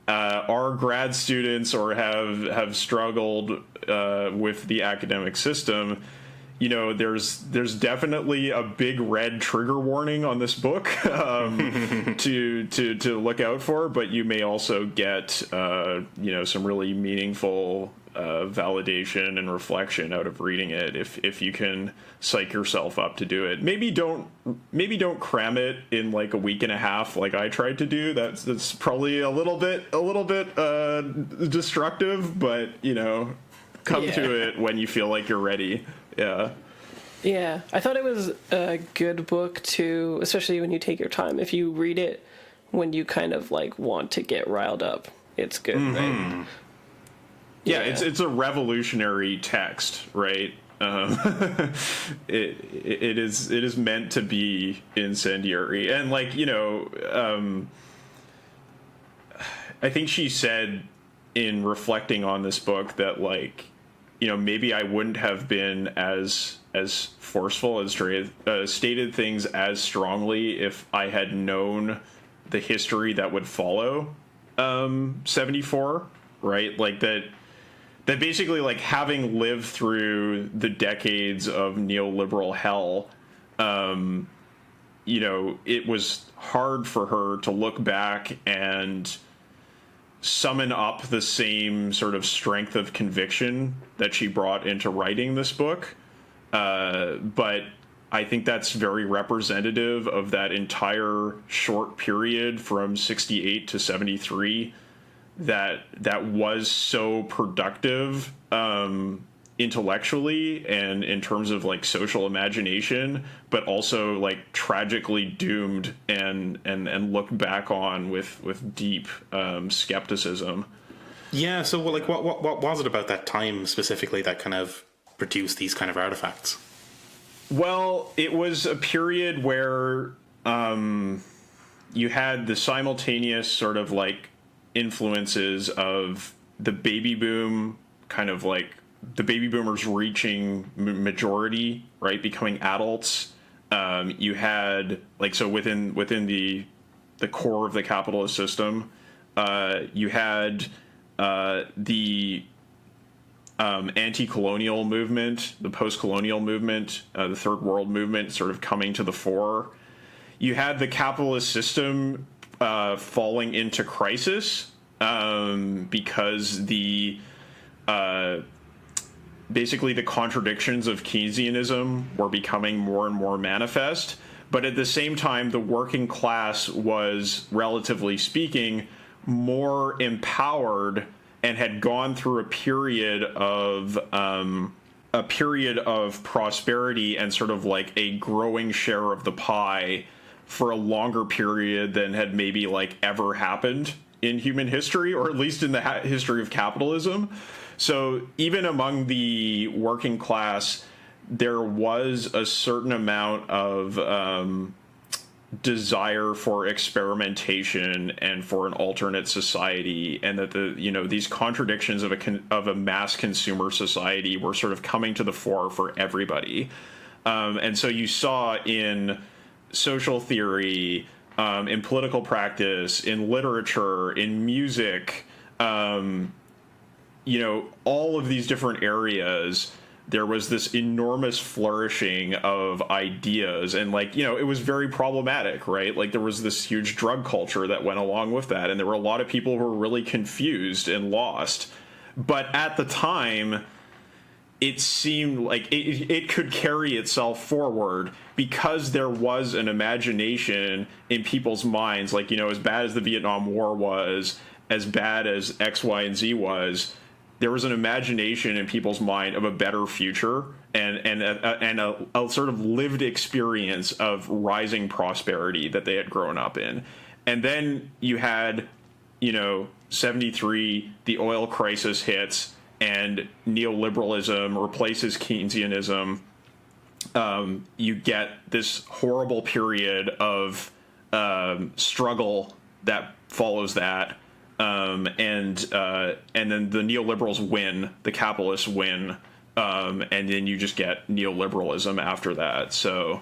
are grad students or have struggled with the academic system, there's definitely a big red trigger warning on this book to look out for, but you may also get some really meaningful validation and reflection out of reading it if you can psych yourself up to do it. Maybe don't cram it in like a week and a half like I tried to do. That's probably a little bit destructive, but come to it when you feel like you're ready. Yeah, I thought it was a good book to, especially when you take your time. If you read it when you kind of like want to get riled up, it's good, right? Yeah, it's a revolutionary text, right? It is meant to be incendiary, and I think she said in reflecting on this book that maybe I wouldn't have been as forceful as stated things as strongly if I had known the history that would follow 74, right? Like that basically, like, having lived through the decades of neoliberal hell, it was hard for her to look back and summon up the same sort of strength of conviction that she brought into writing this book. But I think that's very representative of that entire short period from 68 to 73 that was so productive intellectually and in terms of like social imagination, but also like tragically doomed and looked back on with deep skepticism. Yeah, so like what was it about that time specifically that kind of produced these kind of artifacts? Well, it was a period where you had the simultaneous sort of like influences of the baby boom, kind of like the baby boomers reaching majority, right, becoming adults. You had so within the core of the capitalist system, you had the anti-colonial movement, the post-colonial movement, the third world movement sort of coming to the fore. You had the capitalist system falling into crisis because basically the contradictions of Keynesianism were becoming more and more manifest. But at the same time, the working class was, relatively speaking, more empowered and had gone through a period of prosperity and sort of like a growing share of the pie for a longer period than had maybe like ever happened in human history, or at least in the history of capitalism. So even among the working class, there was a certain amount of desire for experimentation and for an alternate society, and that these contradictions of a mass consumer society were sort of coming to the fore for everybody. And so you saw in social theory, in political practice, in literature, in music, all of these different areas, there was this enormous flourishing of ideas, and it was very problematic, right? Like there was this huge drug culture that went along with that, and there were a lot of people who were really confused and lost. But at the time, it seemed like it could carry itself forward because there was an imagination in people's minds. Like, as bad as the Vietnam War was, as bad as X, Y, and Z was, there was an imagination in people's mind of a better future and a sort of lived experience of rising prosperity that they had grown up in. And then you had, 73, the oil crisis hits, and neoliberalism replaces Keynesianism. You get this horrible period of struggle that follows that. and then the neoliberals win, the capitalists win, and then you just get neoliberalism after that. So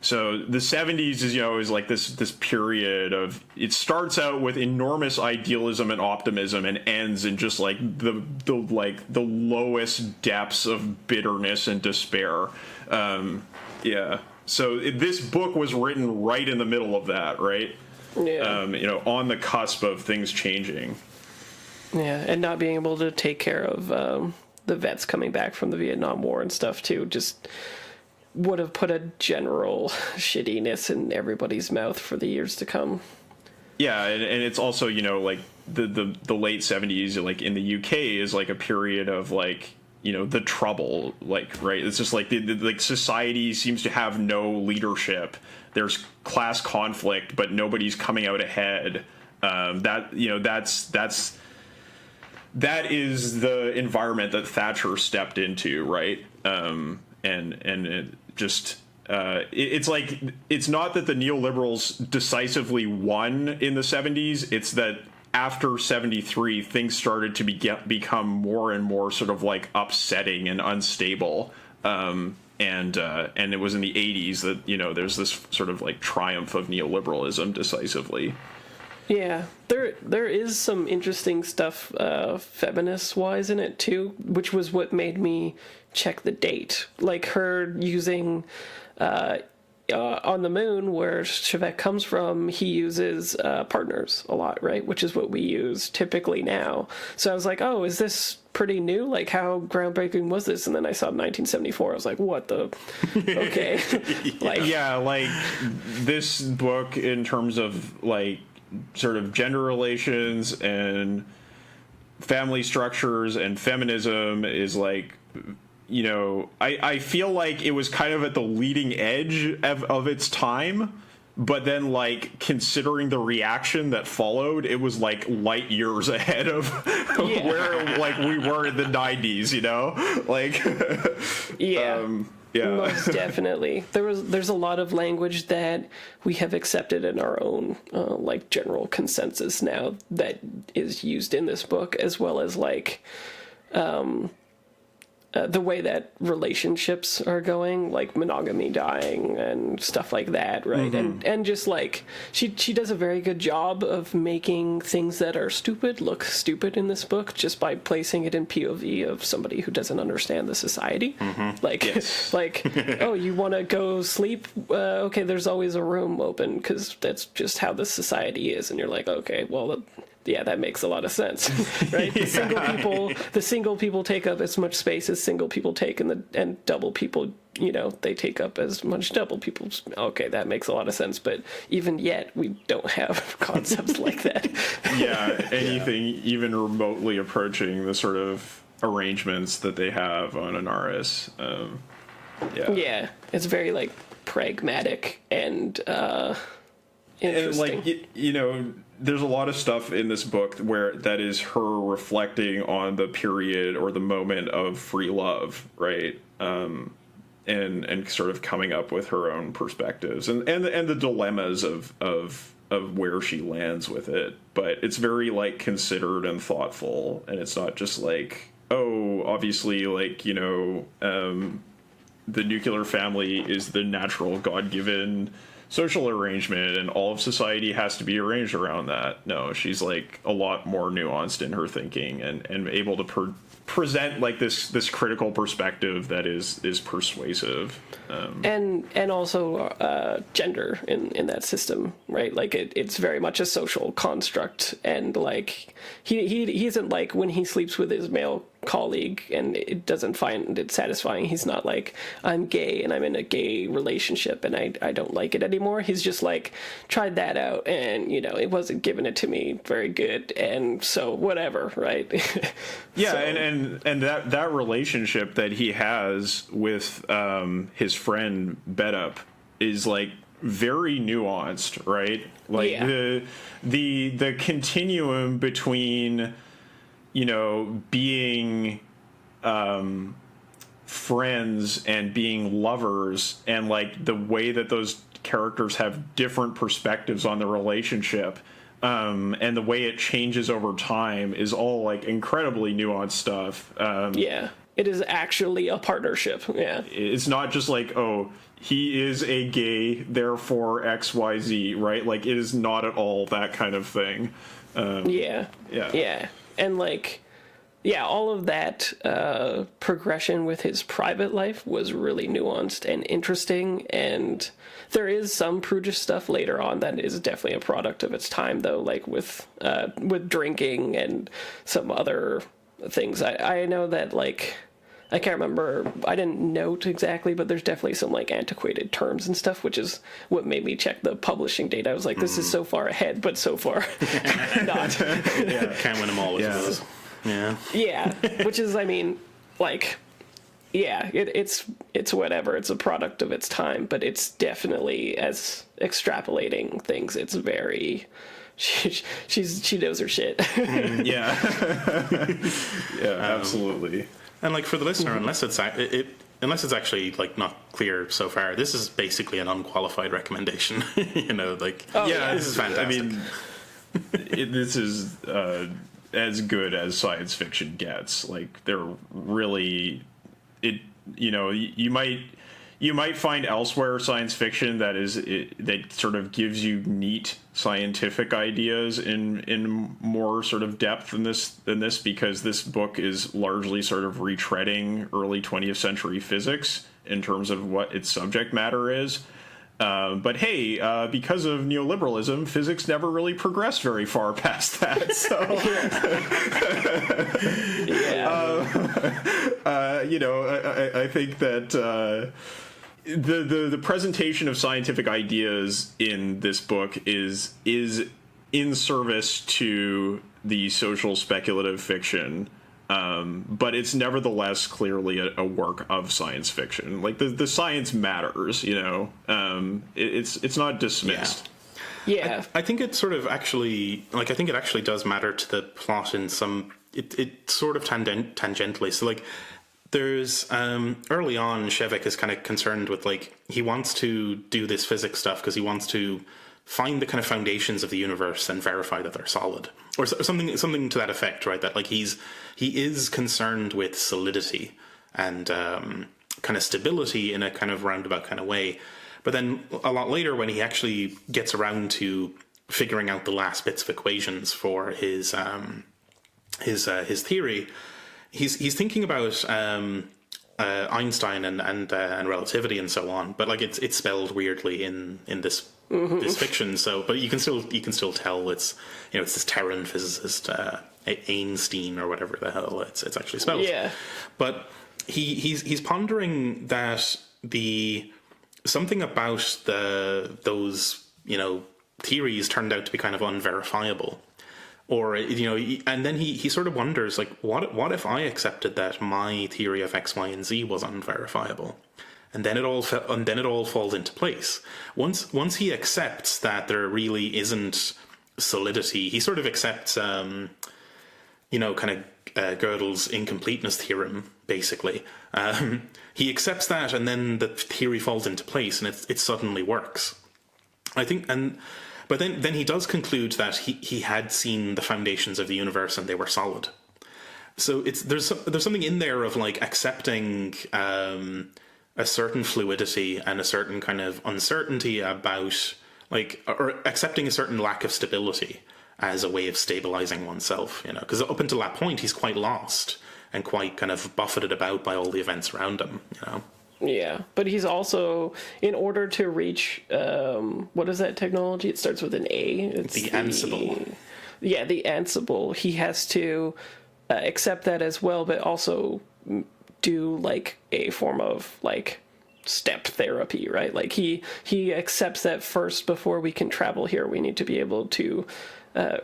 the 70s is like this period of, it starts out with enormous idealism and optimism and ends in just like the lowest depths of bitterness and despair. So this book was written right in the middle of that, right? Yeah. On the cusp of things changing. Yeah, and not being able to take care of the vets coming back from the Vietnam War and stuff too, just would have put a general shittiness in everybody's mouth for the years to come. Yeah, and it's also, like the late 70s, like in the UK, is like a period of like, the trouble, like, right? It's just like like society seems to have no leadership. There's class conflict, but nobody's coming out ahead. That is the environment that Thatcher stepped into, right? And it just it's like, it's not that the neoliberals decisively won in the 70s. It's that after 73, things started to become more and more sort of like upsetting and unstable. And it was in the 80s that, there's this sort of like triumph of neoliberalism decisively. Yeah, there is some interesting stuff feminist-wise in it too, which was what made me check the date. Like her using on the moon, where Chevette comes from, he uses partners a lot, right? Which is what we use typically now. So I was like, oh, is this pretty new? Like, how groundbreaking was this? And then I saw 1974. I was like, what the? Okay. like this book, in terms of like sort of gender relations and family structures and feminism, is like, I feel like it was kind of at the leading edge of its time, but then like considering the reaction that followed, it was like light years ahead of where like we were in the 90s, like most definitely. There's a lot of language that we have accepted in our own like general consensus now that is used in this book, as well as like the way that relationships are going, like monogamy dying and stuff like that, right? Mm-hmm. And just like she does a very good job of making things that are stupid look stupid in this book, just by placing it in POV of somebody who doesn't understand the society. Mm-hmm. Like, yes. Like, oh, you want to go sleep? Okay, there's always a room open because that's just how the society is. And you're like, okay, well, yeah, that makes a lot of sense, right? The single people take up as much space as single people take, and double people, they take up as much double people. Okay, that makes a lot of sense, but even yet, we don't have concepts like that. Yeah, anything even remotely approaching the sort of arrangements that they have on Anaris. Yeah, it's very like pragmatic and interesting. And like, there's a lot of stuff in this book where that is her reflecting on the period or the moment of free love, right? And sort of coming up with her own perspectives and the dilemmas of where she lands with it. But it's very like considered and thoughtful, and it's not just like, oh, obviously, like, the nuclear family is the natural God-given social arrangement and all of society has to be arranged around that. No, she's like a lot more nuanced in her thinking and able to present like this critical perspective that is persuasive. And also gender in that system, right? Like it's very much a social construct, and like he isn't like, when he sleeps with his male colleague and it doesn't find it satisfying, he's not like, I'm gay and I'm in a gay relationship and I don't like it anymore. He's just like, tried that out and it wasn't giving it to me very good, and so whatever, right? Yeah. So, and that relationship that he has with his friend Bedup is like very nuanced, right? Like the continuum between being friends and being lovers, and like the way that those characters have different perspectives on the relationship, and the way it changes over time is all like incredibly nuanced stuff. Yeah, it is actually a partnership. Yeah, it's not just like, oh, he is a gay, therefore XYZ, right? Like, it is not at all that kind of thing. Yeah, and like, yeah, all of that progression with his private life was really nuanced and interesting, and there is some prudish stuff later on that is definitely a product of its time, though, like with drinking and some other things. I know that, like, I can't remember, I didn't note exactly, but there's definitely some, like, antiquated terms and stuff, which is what made me check the publishing date. I was like, this is so far ahead, but so far not. Yeah, can't win them all, I suppose. Yeah. Yeah, which is, I mean, like, yeah, it's whatever. It's a product of its time, but it's definitely, as extrapolating things, it's very... She knows her shit. Yeah. Yeah, absolutely. And like for the listener, unless it's actually like not clear so far, this is basically an unqualified recommendation. You know, like this is fantastic. I mean, this is as good as science fiction gets. Like, they're really, you know, you might find elsewhere science fiction that sort of gives you neat scientific ideas in more sort of depth than this, because this book is largely sort of retreading early 20th century physics in terms of what its subject matter is. But hey, because of neoliberalism, physics never really progressed very far past that. So, you know, I think that the presentation of scientific ideas in this book is in service to the social speculative fiction. But it's nevertheless clearly a work of science fiction. Like, the science matters, you know. It's not dismissed. Yeah. I think it sort of actually, like, I think it actually does matter to the plot in some, it sort of tangentially. So, like, there's, early on, Shevek is kind of concerned with, like, he wants to do this physics stuff because he wants to find the kind of foundations of the universe and verify that they're solid, or something to that effect, right? That, like, he is concerned with solidity and kind of stability in a kind of roundabout kind of way. But then a lot later, when he actually gets around to figuring out the last bits of equations for his theory, he's thinking about Einstein and relativity and so on. But, like, it's spelled weirdly in this. Mm-hmm. This fiction, so, but you can still tell it's, you know, it's this Terran physicist Einstein or whatever the hell it's actually spelled. Yeah. But he's pondering that something about those, you know, theories turned out to be kind of unverifiable, or, you know, and then he sort of wonders, like, what if I accepted that my theory of X, Y, and Z was unverifiable? And then it all falls into place. Once he accepts that there really isn't solidity, he sort of accepts, you know, kind of Gödel's incompleteness theorem, basically. He accepts that, and then the theory falls into place, and it suddenly works. I think, but then he does conclude that he had seen the foundations of the universe and they were solid. So there's something in there of, like, accepting a certain fluidity and a certain kind of uncertainty about, like, or accepting a certain lack of stability as a way of stabilizing oneself, you know, because up until that point he's quite lost and quite kind of buffeted about by all the events around him, you know. Yeah, but he's also, in order to reach, what is that technology? It starts with an A. It's the Ansible. Yeah, the Ansible. He has to accept that as well, but also do, like, a form of, like, step therapy, right? Like, he accepts that first, before we can travel here, we need to be able to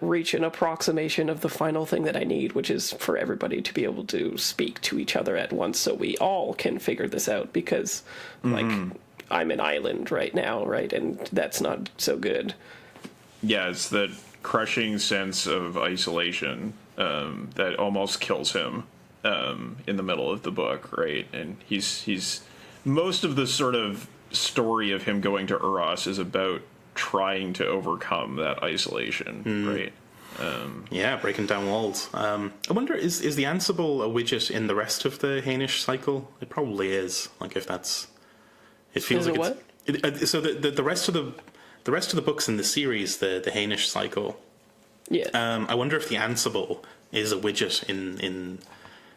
reach an approximation of the final thing that I need, which is for everybody to be able to speak to each other at once, so we all can figure this out, because, like, I'm an island right now, right? And that's not so good. Yeah, it's that crushing sense of isolation that almost kills him in the middle of the book, right? And he's most of the sort of story of him going to Uros is about trying to overcome that isolation, right? Yeah, breaking down walls. I wonder, is the Ansible a widget in the rest of the Hainish cycle? It probably is. Like, if that's, it feels Is like it it's what? so the rest of the books in the series, the Hainish cycle. Yeah. I wonder if the Ansible is a widget in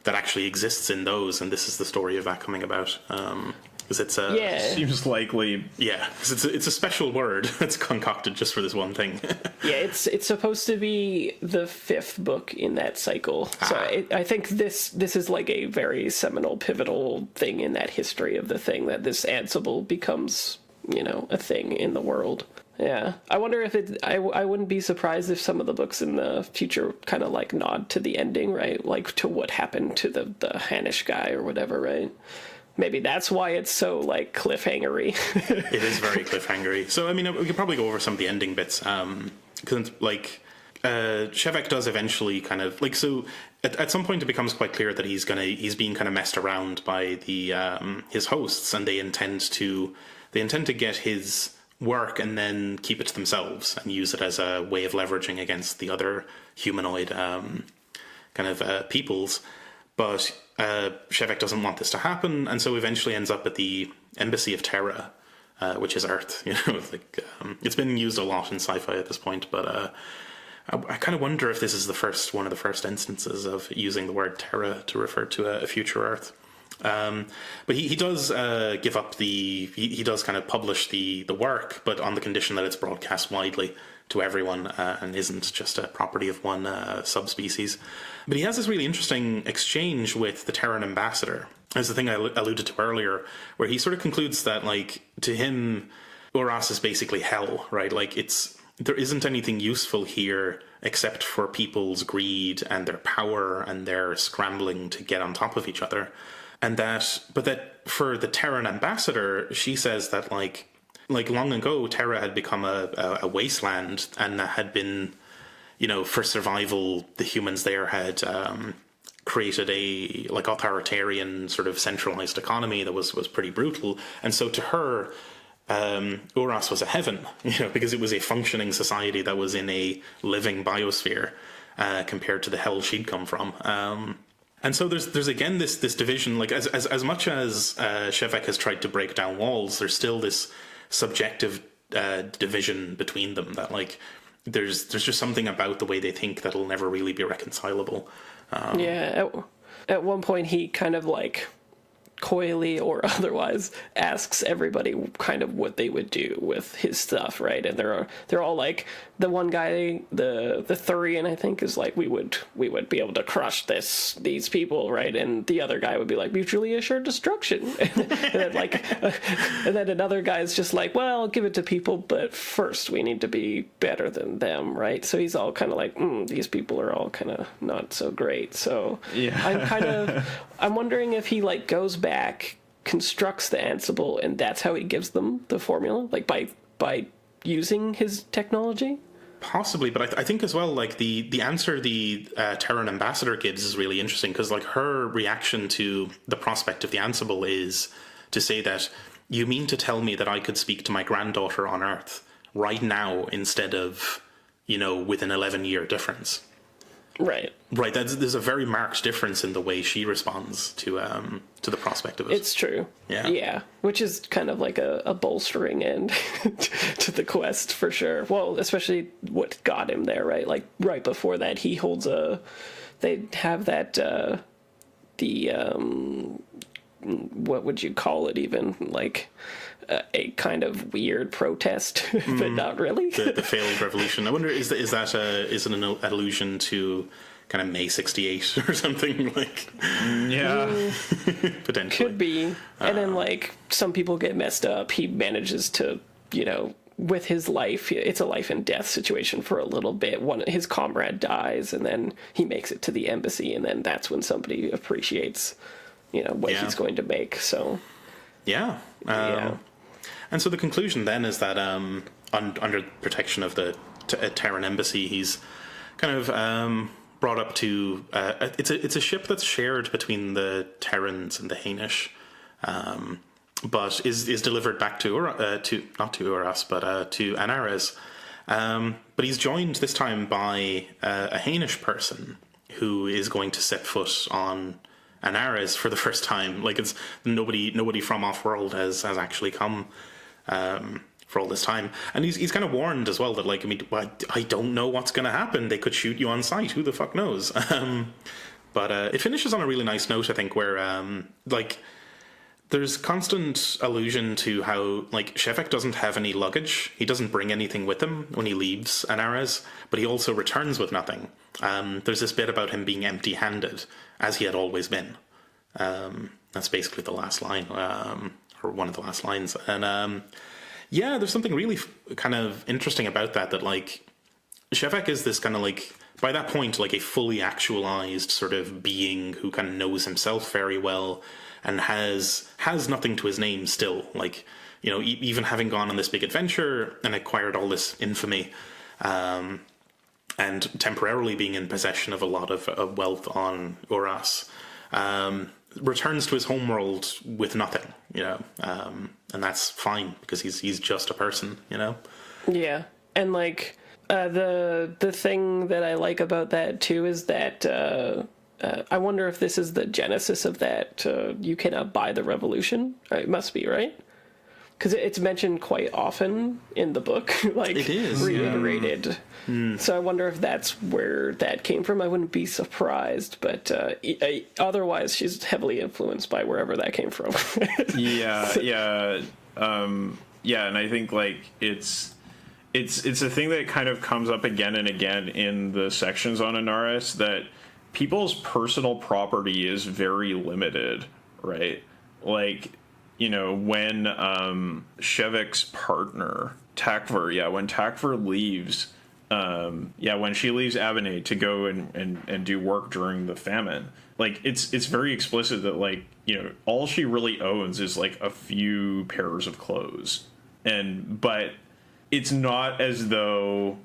that actually exists in those, and this is the story of that coming about. Because it's a Yeah. Seems likely. yeah, 'cause it's a special word that's concocted just for this one thing. Yeah, it's supposed to be the 5th book in that cycle. So I think this is like a very seminal, pivotal thing in that history of the thing, that this Ansible becomes, a thing in the world. Yeah. I wonder if I wouldn't be surprised if some of the books in the future kind of like nod to the ending, right? Like to what happened to the Hainish guy or whatever, right? Maybe that's why it's so, like, cliffhangery. It is very cliffhangery. So, I mean, we could probably go over some of the ending bits. Because, like, Shevek does eventually kind of, like, so at some point it becomes quite clear that he's being kind of messed around by the his hosts, and they intend to get his work and then keep it to themselves and use it as a way of leveraging against the other humanoid peoples. But Shevek doesn't want this to happen, and so eventually ends up at the Embassy of Terra, which is Earth. It's been used a lot in sci-fi at this point, but I kind of wonder if this is one of the first instances of using the word Terra to refer to a future Earth. But he does give up he does kind of publish the work, but on the condition that it's broadcast widely to everyone and isn't just a property of one subspecies. But he has this really interesting exchange with the Terran ambassador, as the thing I alluded to earlier, where he sort of concludes that, like, to him, Uras is basically hell, right? Like, there isn't anything useful here except for people's greed and their power and their scrambling to get on top of each other. But that for the Terran ambassador, she says that, like long ago, Terra had become a wasteland, and that had been, for survival, the humans there had created a authoritarian sort of centralized economy that was pretty brutal. And so to her, Uras was a heaven, because it was a functioning society that was in a living biosphere compared to the hell she'd come from. And so there's again this division, like as much as Shevek has tried to break down walls, there's still this subjective division between them that, like, there's just something about the way they think that'll never really be reconcilable. At one point he kind of, like, coyly or otherwise asks everybody kind of what they would do with his stuff, right? And they're all like, the one guy, the Thurian, I think, is like, we would be able to crush these people, right? And the other guy would be like, mutually assured destruction. and then another guy's just like, well, give it to people, but first we need to be better than them, right? So he's all kind of like, these people are all kind of not so great. So yeah. I'm wondering if he, like, goes back, constructs the Ansible, and that's how he gives them the formula, like by using his technology. Possibly, but I think as well, like, the answer the Terran ambassador gives is really interesting, because, like, her reaction to the prospect of the Ansible is to say that, you mean to tell me that I could speak to my granddaughter on Earth right now instead of, with an 11-year difference? Right. There's a very marked difference in the way she responds to the prospect of it. It's true. Yeah. Which is kind of like a bolstering end to the quest, for sure. Well, especially what got him there, right? Like, right before that, he holds they have that, what would you call it even? Like, a kind of weird protest, but not really. the failed revolution. I wonder, is it an allusion to kind of May '68 or something, like? Yeah, potentially could be. And then, like, some people get messed up. He manages to, with his life, it's a life and death situation for a little bit. His comrade dies, and then he makes it to the embassy, and then that's when somebody appreciates, what he's going to make. So, yeah. And so the conclusion then is that under protection of the Terran embassy, he's kind of brought up to it's a ship that's shared between the Terrans and the Hainish, but is delivered back to not to Uras, but to Anares. But he's joined this time by a Hainish person who is going to set foot on Anares for the first time. Like, it's nobody from off-world has actually come for all this time, and he's kind of warned as well that, like, I mean, I don't know what's going to happen. They could shoot you on sight. Who the fuck knows? But it finishes on a really nice note, I think, where like, there's constant allusion to how, like, Shevek doesn't have any luggage. He doesn't bring anything with him when he leaves Anares, but he also returns with nothing. There's this bit about him being empty-handed, as he had always been. That's basically the last line, or one of the last lines. And yeah, there's something really kind of interesting about that, like, Shevek is this kind of, like, by that point, like, a fully actualized sort of being who kind of knows himself very well, and has nothing to his name still. Like, you know, even having gone on this big adventure and acquired all this infamy, and temporarily being in possession of a lot of wealth on Uras, returns to his homeworld with nothing, you know, and that's fine because he's just a person, you know. Yeah, and like the thing that I like about that too is that. I wonder if this is the genesis of that. You cannot buy the revolution. It must be, right? Because it's mentioned quite often in the book, like, it is reiterated. Yeah. So I wonder if that's where that came from. I wouldn't be surprised, but otherwise, she's heavily influenced by wherever that came from. Yeah, and I think, like, it's a thing that kind of comes up again and again in the sections on Anaris, that people's personal property is very limited, right? Like, you know, when Shevek's partner, Takver, when Takver leaves, when she leaves Avenate to go and do work during the famine, like, it's very explicit that, like, you know, all she really owns is, like, a few pairs of clothes. But it's not as though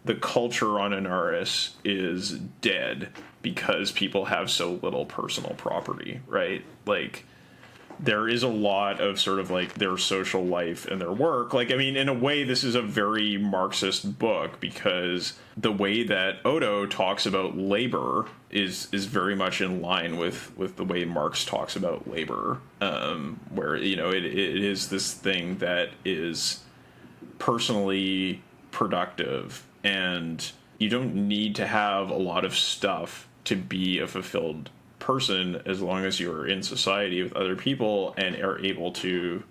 the culture on Anaris is dead because people have so little personal property, right? Like, there is a lot of sort of, like, their social life and their work. Like, I mean, in a way, this is a very Marxist book because the way that Odo talks about labor is very much in line with the way Marx talks about labor, where, you know, it is this thing that is personally productive, and you don't need to have a lot of stuff to be a fulfilled person as long as you're in society with other people and are able to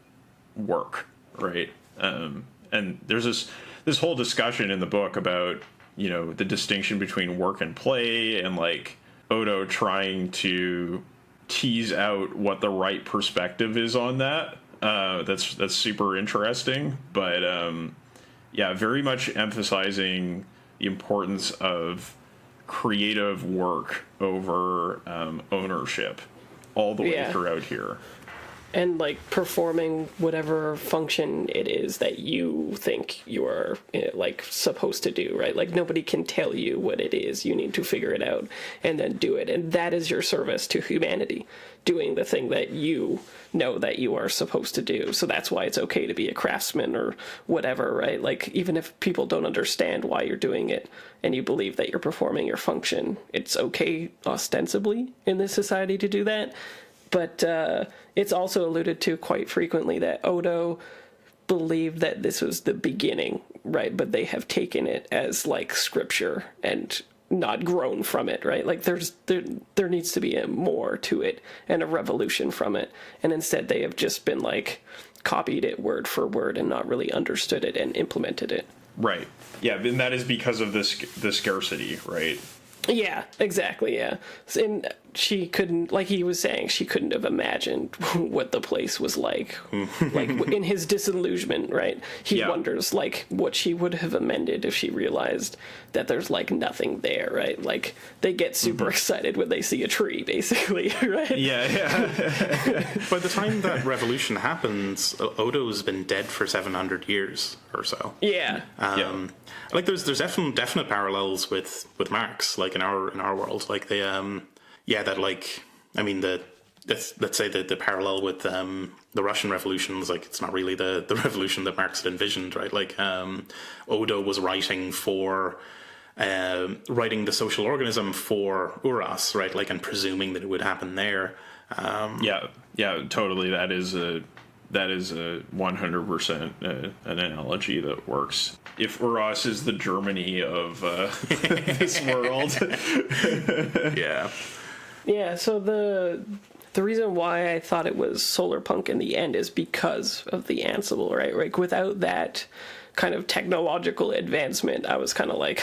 work, right? And there's this whole discussion in the book about, you know, the distinction between work and play, and, like, Odo trying to tease out what the right perspective is on that. That's super interesting, but very much emphasizing the importance of creative work over ownership all the way throughout here. And, like, performing whatever function it is that you think you are, like, supposed to do, right? Like, nobody can tell you what it is. You need to figure it out and then do it. And that is your service to humanity, doing the thing that you know that you are supposed to do. So that's why it's okay to be a craftsman or whatever, right? Like, even if people don't understand why you're doing it and you believe that you're performing your function, it's okay ostensibly in this society to do that. But it's also alluded to quite frequently that Odo believed that this was the beginning, right? But they have taken it as, like, scripture and not grown from it, right? Like, there needs to be more to it and a revolution from it. And instead they have just been, like, copied it word for word and not really understood it and implemented it. Right. Yeah, and that is because of the scarcity, right? Yeah, exactly, yeah. And she couldn't, like he was saying, she couldn't have imagined what the place was like. Like, in his disillusionment, right? He wonders, like, what she would have amended if she realized that there's, like, nothing there, right? Like, they get super excited when they see a tree, basically, right? Yeah. By the time that revolution happens, Odo's been dead for 700 years or so. Yeah. Like, there's definite parallels with Marx, like, in our world. Like, they that, like, I mean, the let's say the parallel with the Russian Revolution was like it's not really the revolution that Marx had envisioned, right? Like Odo was writing the social organism for Uras, right? Like, and presuming that it would happen there. Yeah, totally. That is a 100% an analogy that works. If Uras is the Germany of this world. Yeah, so the reason why I thought it was solar punk in the end is because of the Ansible, right? Like, without that kind of technological advancement, I was kind of like,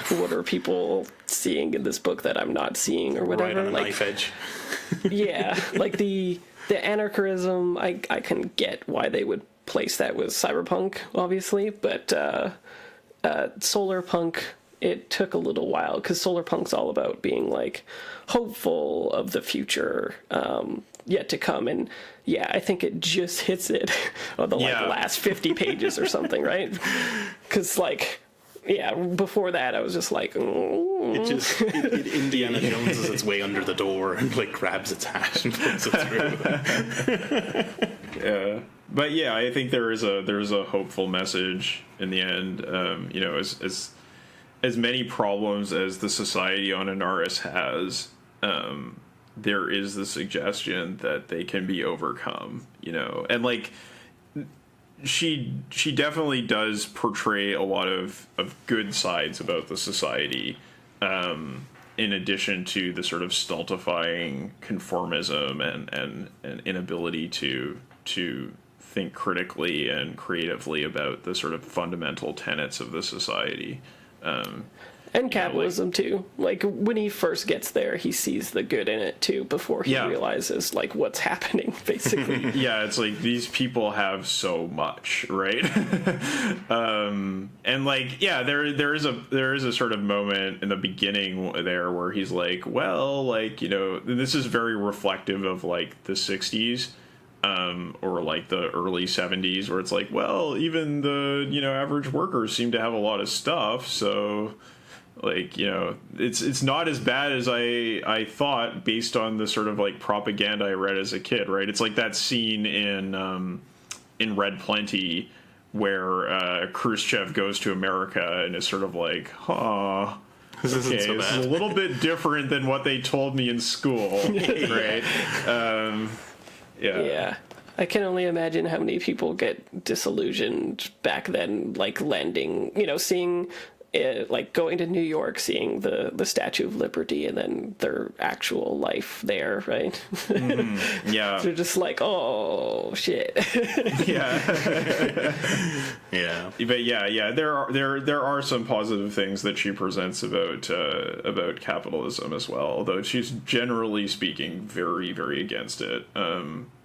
what are people seeing in this book that I'm not seeing, or whatever? Right on a like, knife edge. Yeah, like the anarchism, I can get why they would place that with cyberpunk, obviously, but solar punk, it took a little while, because solar punk's all about being like hopeful of the future yet to come, and yeah, I think it just hits it on the last 50 pages or something, right? Because before that I was just like, it Indiana Joneses its way under the door and like grabs its hat and puts it through. Yeah, but yeah, I think there's a hopeful message in the end. As many problems as the society on Anaris has, there is the suggestion that they can be overcome, and like she definitely does portray a lot of good sides about the society, in addition to the sort of stultifying conformism and inability to think critically and creatively about the sort of fundamental tenets of the society. And capitalism, too. Like, when he first gets there, he sees the good in it, too, before he realizes, like, what's happening, basically. Yeah, it's like, these people have so much, right? And, like, yeah, there is a sort of moment in the beginning there where he's like, well, like, this is very reflective of, like, the 60s. Or like the early 70s, where it's like, well, even the average workers seem to have a lot of stuff, so like it's not as bad as I thought, based on the sort of like propaganda I read as a kid, right? It's like that scene in Red Plenty where Khrushchev goes to America and is sort of like, This isn't so bad. This is a little bit different than what they told me in school, right? Yeah. I can only imagine how many people get disillusioned back then, like landing, seeing like going to New York, seeing the Statue of Liberty, and then their actual life there, right? Mm-hmm. Yeah. They're just like, oh shit. Yeah. Yeah. But yeah. There are some positive things that she presents about capitalism as well, although she's generally speaking very, very against it.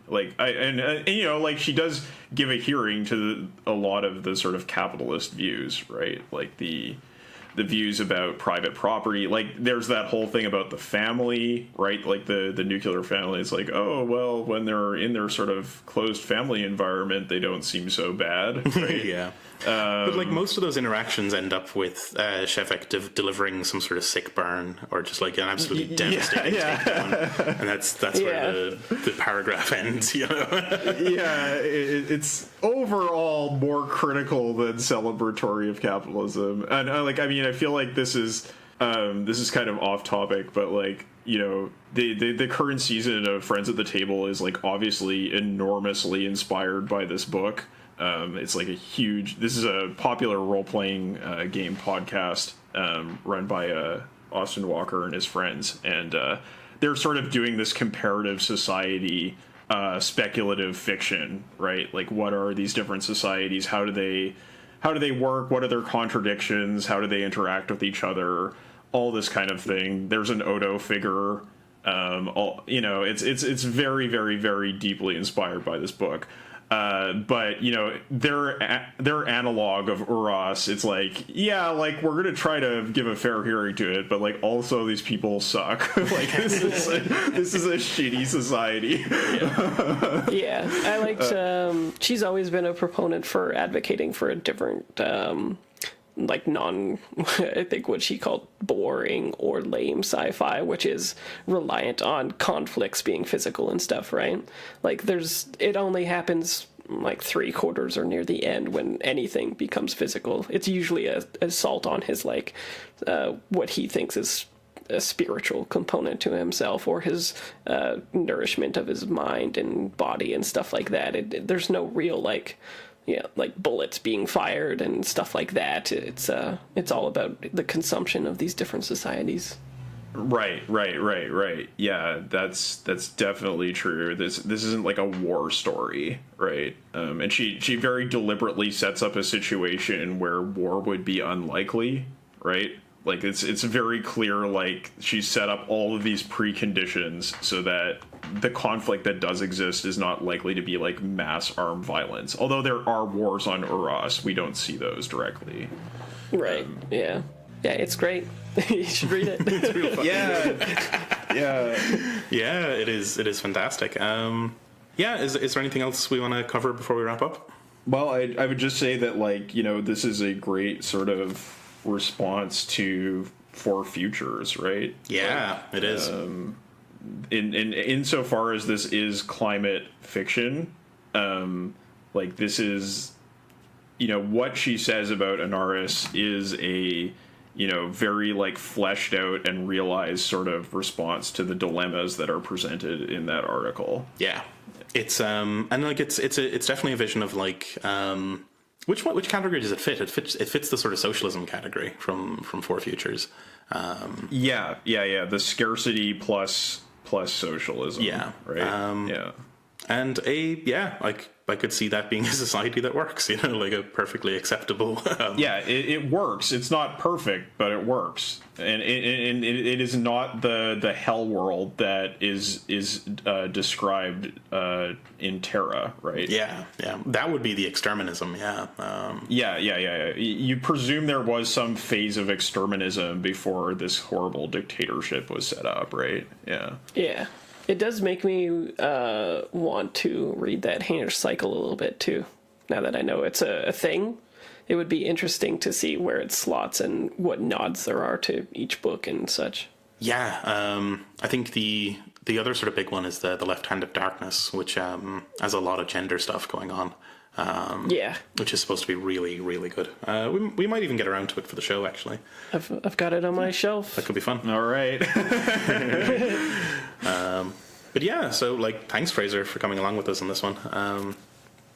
Like like she does give a hearing to a lot of the sort of capitalist views, right? Like the views about private property. Like there's that whole thing about the family, right? Like the nuclear family. It's like, oh well, when they're in their sort of closed family environment, they don't seem so bad, right? Yeah. But like most of those interactions end up with Shevek delivering some sort of sick burn, or just like an absolutely devastating takedown, and that's where the paragraph ends. It's overall more critical than celebratory of capitalism, and I feel like this is kind of off topic, but like the current season of Friends at the Table is like obviously enormously inspired by this book. It's like this is a popular role-playing game podcast run by Austin Walker and his friends, and they're sort of doing this comparative society speculative fiction, right? Like, what are these different societies? How do they work? What are their contradictions? How do they interact with each other? All this kind of thing. There's an Odo figure. It's very, very, very deeply inspired by this book. But their analog of Uras, it's like, yeah, like we're gonna try to give a fair hearing to it, but like also these people suck. Like this is a shitty society. Yeah, I liked. She's always been a proponent for advocating for a different like I think what she called boring or lame sci-fi, which is reliant on conflicts being physical and stuff, right? Like it only happens like 3/4 or near the end when anything becomes physical. It's usually a assault on his like what he thinks is a spiritual component to himself, or his nourishment of his mind and body and stuff like that. There's no real like bullets being fired and stuff like that. It's all about the consumption of these different societies. Right. Yeah, that's definitely true. This isn't like a war story, right? And she very deliberately sets up a situation where war would be unlikely, right? Like it's very clear. Like she set up all of these preconditions so that the conflict that does exist is not likely to be like mass armed violence. Although there are wars on Uras, we don't see those directly. Right. Yeah, it's great. You should read it. It's real fun. Yeah. It is fantastic. Is there anything else we want to cover before we wrap up? Well, I would just say that, like, this is a great sort of response to For Futures, right? Yeah, it is. In insofar as this is climate fiction, like this is, what she says about Anaris is a, very like fleshed out and realized sort of response to the dilemmas that are presented in that article. Yeah, it's and like it's definitely a vision of like which category does it fit? It fits the sort of socialism category from For Futures. Yeah. The scarcity plus socialism. Yeah. Right. Yeah. And I could see that being a society that works, like a perfectly acceptable. It works. It's not perfect, but it works, and it is not the hell world that is described in Terra, right? Yeah, that would be the exterminism. Yeah. You presume there was some phase of exterminism before this horrible dictatorship was set up, right? Yeah. It does make me want to read that Hainish Cycle a little bit, too. Now that I know it's a thing, it would be interesting to see where it slots and what nods there are to each book and such. Yeah, I think the other sort of big one is the Left Hand of Darkness, which has a lot of gender stuff going on. Which is supposed to be really, really good. We might even get around to it for the show, actually. I've got it on my shelf. That could be fun. All right. But yeah, so like, thanks, Fraser, for coming along with us on this one.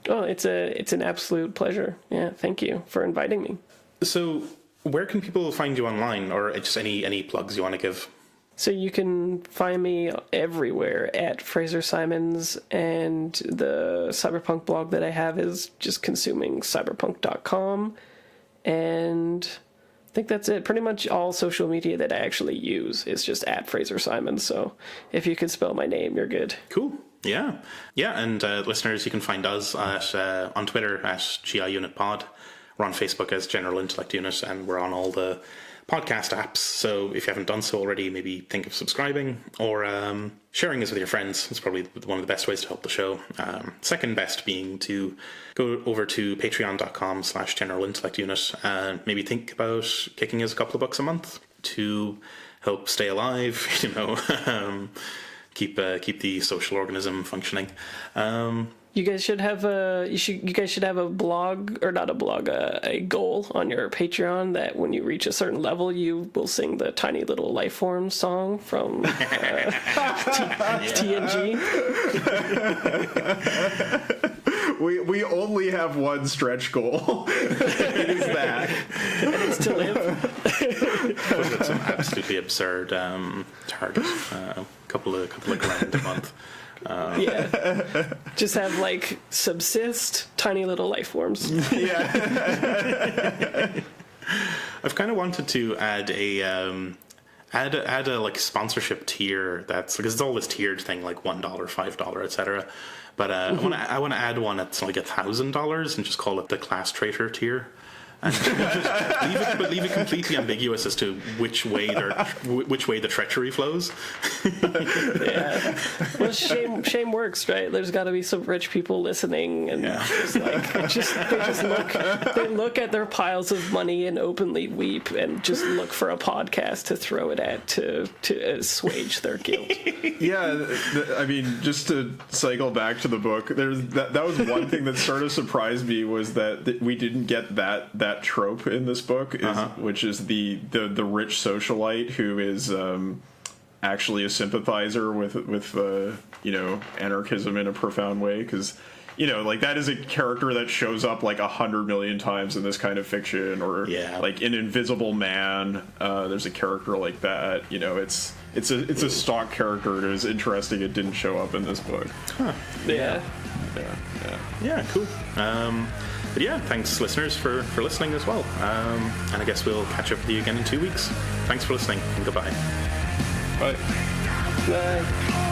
It's an absolute pleasure. Yeah, thank you for inviting me. So, where can people find you online, or just any plugs you want to give? So you can find me everywhere at Fraser Simons, and the cyberpunk blog that I have is just consumingcyberpunk.com, and I think that's it. Pretty much all social media that I actually use is just at Fraser Simons, so if you could spell my name, you're good. Cool. Yeah, and listeners, you can find us on Twitter at GI Unit Pod. We're on Facebook as General Intellect Unit, and we're on all the podcast apps, so if you haven't done so already, maybe think of subscribing or sharing this with your friends. It's probably one of the best ways to help the show. Second best being to go over to patreon.com/General Intellect Unit and maybe think about kicking us a couple of bucks a month to help stay alive, keep the social organism functioning. You guys should have a blog, or not a blog, a goal on your Patreon that when you reach a certain level, you will sing the Tiny Little Life Form song from TNG. We only have one stretch goal. It is that. And it's to live. With some absolutely absurd target, a couple of grand a month. Just have like subsist tiny little life forms. I've kind of wanted to add a like sponsorship tier that's because it's all this tiered thing like $1, $5, etc. But I want to add one that's like $1,000 and just call it the Class Traitor tier. and leave it completely ambiguous as to which way the treachery flows. Yeah. Well, shame works, right? There's got to be some rich people listening, and they look at their piles of money and openly weep, and just look for a podcast to throw it at to assuage their guilt. Yeah, I mean, just to cycle back to the book, that was one thing that sort of surprised me, was that we didn't get that trope in this book, which is the rich socialite who is actually a sympathizer with anarchism in a profound way, because like that is a character that shows up like 100 million times in this kind of fiction, or like in Invisible Man, there's a character like that. It's a stock character. It was interesting it didn't show up in this book. Yeah, cool. But yeah, thanks listeners for listening as well, and I guess we'll catch up with you again in 2 weeks. Thanks for listening, and goodbye. Bye. Bye.